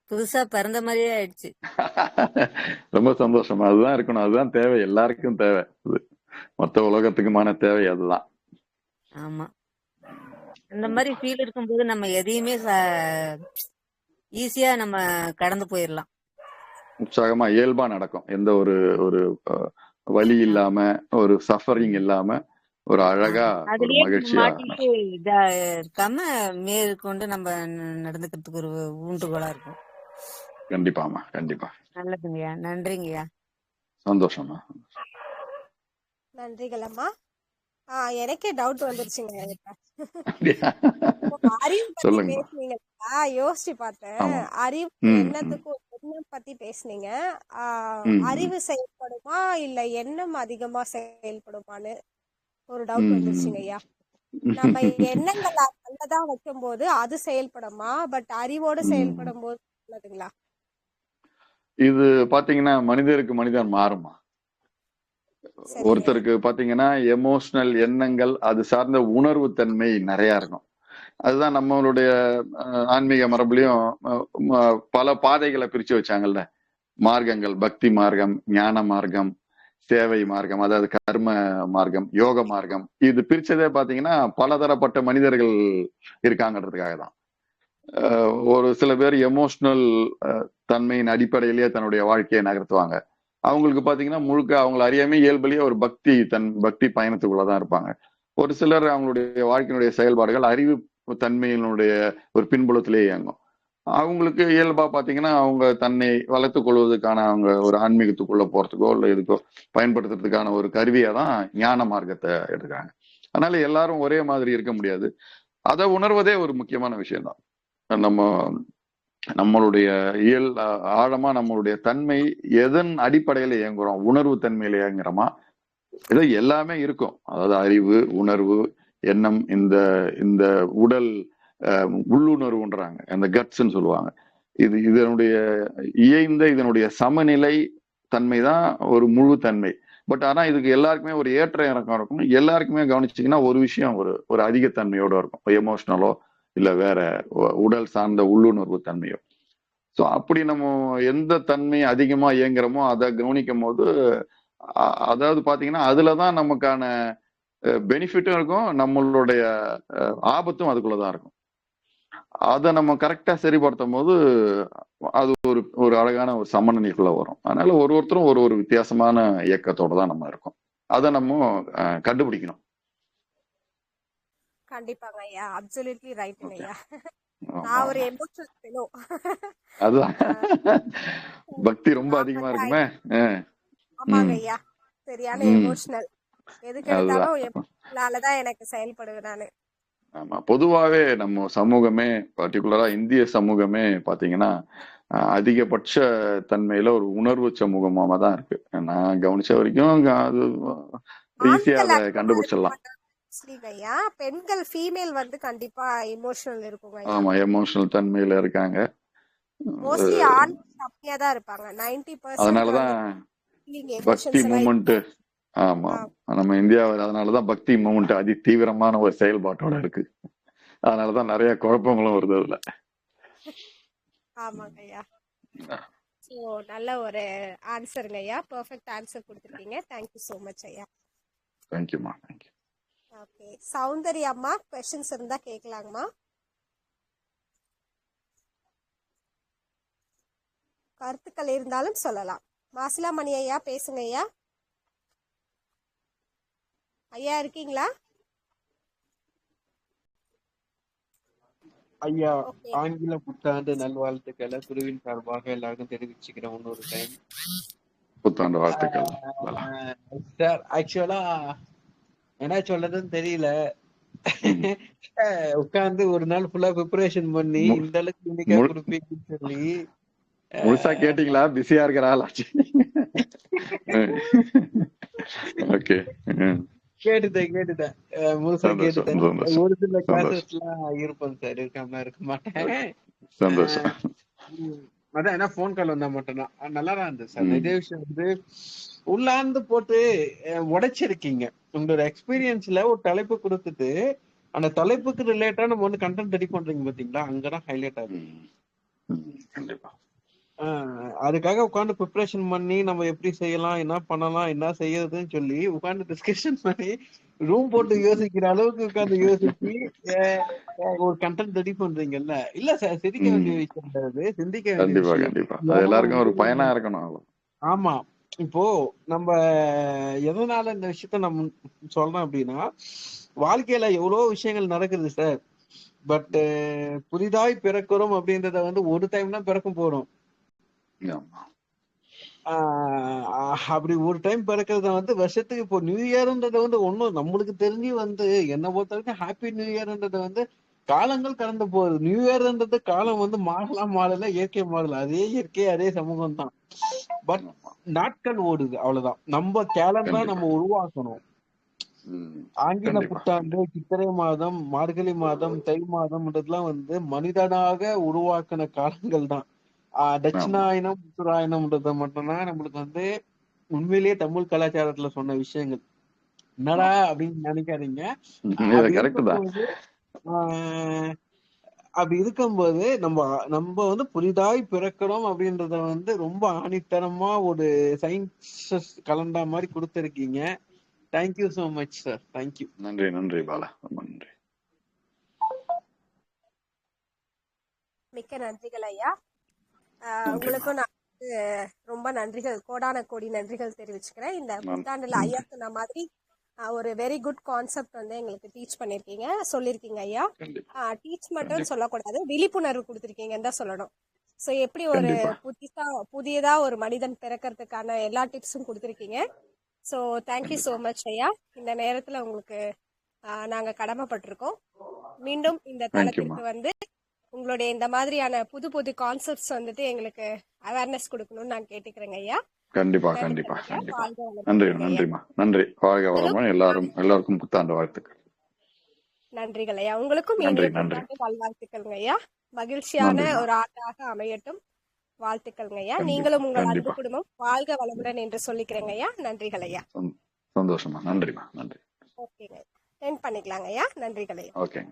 D: புதுசா பிறந்த மாதிரியே ஆயிடுச்சு.
B: ரொம்ப சந்தோஷமா. அதுதான் இருக்கணும், அதுதான் தேவை, எல்லாருக்கும் தேவை. மொத்த உலகத்துக்குமான தேவை அதுதான்.
D: ஆமா, அந்த மாதிரி ஃபீல் இருக்கும்போது நம்ம எதையுமே ஈஸியா நம்ம கடந்து போயிடலாம்.
B: உற்சாகமா இயல்பா நடக்கும். எந்த ஒரு ஒரு வலி இல்லாம, ஒரு சஃபரிங் இல்லாம, ஒரு அழகா ஒரு
D: அதுலயே
B: மகிழ்ச்சியா
D: மாட்டிட்டு இதா இருக்காம மேற்கொண்டு நம்ம நடந்துக்கிறதுக்கு ஒரு ஊண்டுகோலா இருக்கும்.
B: கண்டிப்பாமா, கண்டிப்பா.
D: நல்லதுங்கய்யா, நன்றிங்கய்யா.
B: சந்தோஷமா.
C: நன்றிகள் அம்மா. எனக்கே டவுட் வந்துருச்சுங்க. அறிவு பத்தி
B: சொல்லுங்க.
C: பேசுனீங்க, யோசிச்சு பார்த்தேன்.
B: ஆமா.
C: அறிவு எண்ணத்துக்கும் எண்ணம் பத்தி பேசுனீங்க. அறிவு செயல்படுமா இல்ல எண்ணம் அதிகமா செயல்படுமான்னு ஒரு டவுட் வந்துருச்சுங்க ஐயா. நம்ம எண்ணங்கள் நல்லதா வைக்கும் போது அது செயல்படுமா, பட் அறிவோடு செயல்படும் போது நல்லதுங்களா?
B: இது பாத்தீங்கன்னா மனிதருக்கு மனிதன் மாறுமா. ஒருத்தருக்கு பாத்தீங்கன்னா எமோஷனல் எண்ணங்கள், அது சார்ந்த உணர்வு தன்மை நிறைய இருக்கும். அதுதான் நம்மளுடைய ஆன்மீக மரபுலயும் பல பாதைகளை பிரிச்சு வச்சாங்கல்ல. மார்க்கங்கள், பக்தி மார்க்கம், ஞான மார்க்கம், சேவை மார்க்கம், அதாவது கர்ம மார்க்கம், யோக மார்க்கம். இது பிரிச்சதே பாத்தீங்கன்னா பலதரப்பட்ட மனிதர்கள் இருக்காங்கன்றதுக்காக தான். ஒரு சில பேர் எமோஷனல் தன்மையின் அடிப்படையிலேயே தன்னுடைய வாழ்க்கையை நகர்த்துவாங்க. அவங்களுக்கு பாத்தீங்கன்னா முழுக்க அவங்களை அறியாமே இயல்புலயே ஒரு பக்தி பயணத்துக்குள்ளதான் இருப்பாங்க. ஒரு சிலர் அவங்களுடைய வாழ்க்கையினுடைய செயல்பாடுகள் அறிவு தன்மையினுடைய ஒரு பின்புலத்திலேயே இயங்கும். அவங்களுக்கு இயல்பா பாத்தீங்கன்னா அவங்க தன்னை வளர்த்துக் கொள்வதற்கான அவங்க ஒரு ஆன்மீகத்துக்குள்ள போறதுக்கோ இல்ல இதுக்கோ பயன்படுத்துறதுக்கான ஒரு கருவியா தான் ஞான மார்க்கத்தை எடுக்கிறாங்க. அதனால எல்லாரும் ஒரே மாதிரி இருக்க முடியாது. அதை உணர்வதே ஒரு முக்கியமான விஷயம் தான். நம்மளுடைய ஆழமா நம்மளுடைய தன்மை எதன் அடிப்படையில இயங்குறோம், உணர்வு தன்மையில இயங்குறோமா, இது எல்லாமே இருக்கும். அதாவது அறிவு, உணர்வு, எண்ணம், இந்த இந்த உடல் உள்ளுணர்வுன்றாங்க, அந்த கட்ஸ்ன்னு சொல்லுவாங்க. இதனுடைய இதனுடைய சமநிலை தன்மை தான் ஒரு முழு தன்மை. பட் ஆனா இதுக்கு எல்லாருக்குமே ஒரு ஏற்ற இறக்கம் இருக்கும். எல்லாருக்குமே கவனிச்சிங்கன்னா ஒரு விஷயம் ஒரு அதிகத்தன்மையோட இருக்கும், எமோஷனலோ இல்ல வேற உடல் சார்ந்த உள்ளுணர்வு தன்மையோ. ஸோ அப்படி நம்ம எந்த தன்மை அதிகமா இயங்குறோமோ அதை கவனிக்கும் போது அதாவது பாத்தீங்கன்னா அதுலதான் நமக்கான பெனிஃபிட்டும் இருக்கும், நம்மளுடைய ஆபத்தும் அதுக்குள்ளதான் இருக்கும். அதை நம்ம கரெக்டா சரிப்படுத்தும் போது அது ஒரு அழகான ஒரு சமநிலைக்குள்ள வரும். அதனால ஒருத்தரும் ஒரு வித்தியாசமான இயக்கத்தோட தான் நம்ம இருக்கோம். அதை நம்ம கண்டுபிடிக்கணும்.
C: கண்டிப்பாங்க ஐயா, அப்சல்யூட்லி ரைட்டுங்க ஐயா. நான் ஒரு எமோஷனல் ஃபெலோ.
B: அதுதான் பக்தி ரொம்ப அதிகமா இருக்குமே.
C: ஆமாங்க ஐயா, சரியான எமோஷனல். எதுக்கு எடுத்தாலும் எமோஷனலாலதான் எனக்கு செயல்படுவேன் நானு.
B: ஆமா, பொதுவாவே நம்ம சமூகமே, பர்டிகுலரா இந்திய சமூகமே பாத்தீங்கன்னா அதிகபட்ச தன்மையில ஒரு உணர்வு சமூகமா தான் இருக்கு. நான் கவனிச்ச வரைக்கும் அது ஈஸியா அதை கண்டுபிடிச்சிடலாம்.
C: பெண்கள் ஃபீமேல் வந்து கண்டிப்பா எமோஷனல் இருக்குங்க.
B: ஆமா, எமோஷனல் தன்மையில இருக்காங்க.
C: மோஸ்ட்லி ஆண் கம்மியா தான் இருப்பாங்க. 90%
B: அதனாலதான் பக்தி மூமெண்ட். ஆமா, நம்ம இந்தியாவில் அதனாலதான் பக்தி மூமெண்ட் அதி தீவிரமான ஒரு செயல்பாட்டோட இருக்கு. அதனாலதான் நிறைய குழப்பங்களும் வருது அதுல.
C: ஆமாங்க ஐயா. ஸோ நல்ல ஒரு ஆன்சருங்க ஐயா. பெர்ஃபெக்ட் ஆன்சர் கொடுத்துருக்கீங்க. தேங்க்யூ ஸோ மச் ஐயா.
B: தேங்க்யூமா. தேங்க்யூ.
C: ஓகே, சௌந்தர்யா அம்மா கொஸ்டின்ஸ் இருந்தா கேட்கலாங்கம்மா. கருத்துக்கள் இருந்தாலும் சொல்லலாம். மாசிலாமணி ஐயா பேசுங்க ஐயா. ஐயா இருக்கீங்களா?
A: ஐயா,
C: ஓகே,
A: ஆங்கில புத்தாண்டு நல்வாழ்த்துக்களை குருவின் சார்பாக எல்லாருக்கும் தெரிவிச்சுக்கிறேன் இன்னொரு டைம்.
B: புத்தாண்டு வாழ்த்துக்கள்.
A: சார், ஆக்சுவலா என்ன சொல்றதுன்னு தெரியல. உட்கார்ந்து ஒரு நாள் ஃபுல்லா ப்ரிப்பரேஷன் பண்ணி இந்த அளவுக்கு யூனிக்கா கொடுப்பீங்கன்னு சொல்லி
B: முழுசா கேட்டீங்களா? பிஸியா இருக்கிற ஆளாச்சு. ஓகே,
A: கேட்டுட்டேன் முழுசா கேட்டுட்டேன். ஒரு சில கிளாஸஸ் எல்லாம் இருப்பேன் சார், இருக்காம இருக்க மாட்டேன்.
B: சந்தோஷம்.
A: அதான் என்ன போன் கால் வந்தா மட்டும் தான். நல்லா தான் இருந்தது சார். இதே விஷயம் வந்து உள்ளாந்து போட்டு உடைச்சிருக்கீங்க. உங்களோட எக்ஸ்பீரியன்ஸ்ல ஒரு தலைப்பு கொடுத்துட்டு அந்த தலைப்புக்கு ரிலேட்டா நம்ம வந்து கண்டென்ட் ரெடி பண்றீங்க பாத்தீங்களா, அங்கதான் ஹைலைட் ஆகுது.
B: கண்டிப்பா.
A: அதுக்காக உட்காந்து ப்ரிப்பரேஷன் பண்ணி நம்ம எப்படி செய்யலாம், என்ன பண்ணலாம், என்ன செய்யறதுன்னு சொல்லி உட்காந்து டிஸ்கஷன் பண்ணி ரூம் போட்டு யோசிக்கிற அளவுக்கு உட்காந்து யோசிச்சு ஒரு கண்டென்ட் ரெடி பண்றீங்கல்ல. இல்ல சார், சிரிக்க வேண்டிய விஷயம் கிடையாது, சிந்திக்க வேண்டிய விஷயம்.
B: கண்டிப்பா அது எல்லாருக்கும் ஒரு பயனா இருக்கணும்.
A: ஆமா, இப்போ நம்ம எதனால இந்த விஷயத்த நம்ம சொல்றோம் அப்படின்னா, வாழ்க்கையில எவ்வளவு விஷயங்கள் நடக்குது சார். பட் புதிதாய் பிறக்கிறோம் அப்படின்றத வந்து ஒரு டைம் தான் பிறக்கும் போறோம். அப்படி ஒரு டைம் பிறக்கிறத வந்து வருஷத்துக்கு இப்போ நியூ இயர்ன்றத வந்து ஒன்னும் நம்மளுக்கு தெரிஞ்சு வந்து என்ன பொறுத்த வரைக்கும் ஹாப்பி நியூ இயர்ன்றத வந்து காலங்கள் கடந்து போகுது. நியூ இயர்ன்றது காலம் வந்து மாறல, இயற்கை மாறல, அதே இயற்கை அதே சமூகம் தான். பட் நாட்கள் ஓடுது, அவ்வளவுதான். நம்ம கேலண்டரா நம்ம உருவாக்கணும். ஆங்கில புத்தாண்டு, சித்திரை மாதம், மார்கழி மாதம், தை மாதம்ன்றதுலாம் வந்து மனிதனாக உருவாக்கின காலங்கள் தான். தட்சிணாயனம் உத்தராயணம்ன்றத மட்டும்தான் நம்மளுக்கு வந்து உண்மையிலேயே தமிழ் கலாச்சாரத்துல சொன்ன விஷயங்கள். என்னடா அப்படின்னு நினைக்காதீங்க. அப்படி இருக்கும்போது நம்ம வந்து புதிதாய் பிறக்கிறோம் அப்படின்றத வந்து ரொம்ப ஆணித்தனமா ஒரு சயின்ஸ் கலண்டா மாதிரி கொடுத்திருக்கீங்க. Thank you so much sir. Thank you.
B: நன்றி பாலா, ரொம்ப நன்றி.
C: மிக்க நன்றிகள் ஐயா. உங்களுக்கும் நான் ரொம்ப நன்றிகள், கோடான கோடி நன்றிகள் தெரிவிச்சுக்கிறேன். இந்த புத்தாண்டுல ஐயா சொன்ன மாதிரி ஒரு வெரி குட் கான்செப்ட் வந்து எங்களுக்கு டீச் பண்ணிருக்கீங்க, சொல்லிருக்கீங்க ஐயா. டீச் மட்டும் சொல்லக்கூடாது, விழிப்புணர்வு கொடுத்திருக்கீங்கன்னு தான் சொல்லணும். ஸோ எப்படி ஒரு புதியதா ஒரு மனிதன் பிறக்கிறதுக்கான எல்லா டிப்ஸும் கொடுத்திருக்கீங்க. ஸோ தேங்க்யூ ஸோ மச் ஐயா. இந்த நேரத்துல உங்களுக்கு நாங்க கடமைப்பட்டிருக்கோம். மீண்டும் இந்த தளத்திற்கு வந்து உங்களுடைய இந்த மாதிரியான புது புது கான்செப்ட்ஸ் வந்துட்டு எங்களுக்கு அவேர்னஸ் கொடுக்கணும்னு நான் கேட்டுக்கிறேங்க ஐயா.
B: கண்டிப்பா. நன்றிமா. நன்றி. வாழ்க வளமுடன். எல்லாருக்கும் புத்தாண்டு வாழ்த்துக்கள்.
C: நன்றிகள் ஐயா. உங்களுக்கும் புத்தாண்டு நல்வாழ்த்துக்கள்ங்க ஐயா. மகிழ்ச்சியான ஒரு ஆண்டாக அமையட்டும். வாழ்த்துக்கள்ங்க ஐயா. நீங்களும் உங்கள் அன்பு குடும்பம் வாழ்க வளமுடன் என்று சொல்லிக்கிறேங்க ஐயா. நன்றிகள் ஐயா.
B: சந்தோஷமா. நன்றிமா. நன்றி.
C: ஓகேங்க, எண்ட் பண்ணிக்கலாங்க ஐயா. நன்றிகள் ஐயா.
B: ஓகே.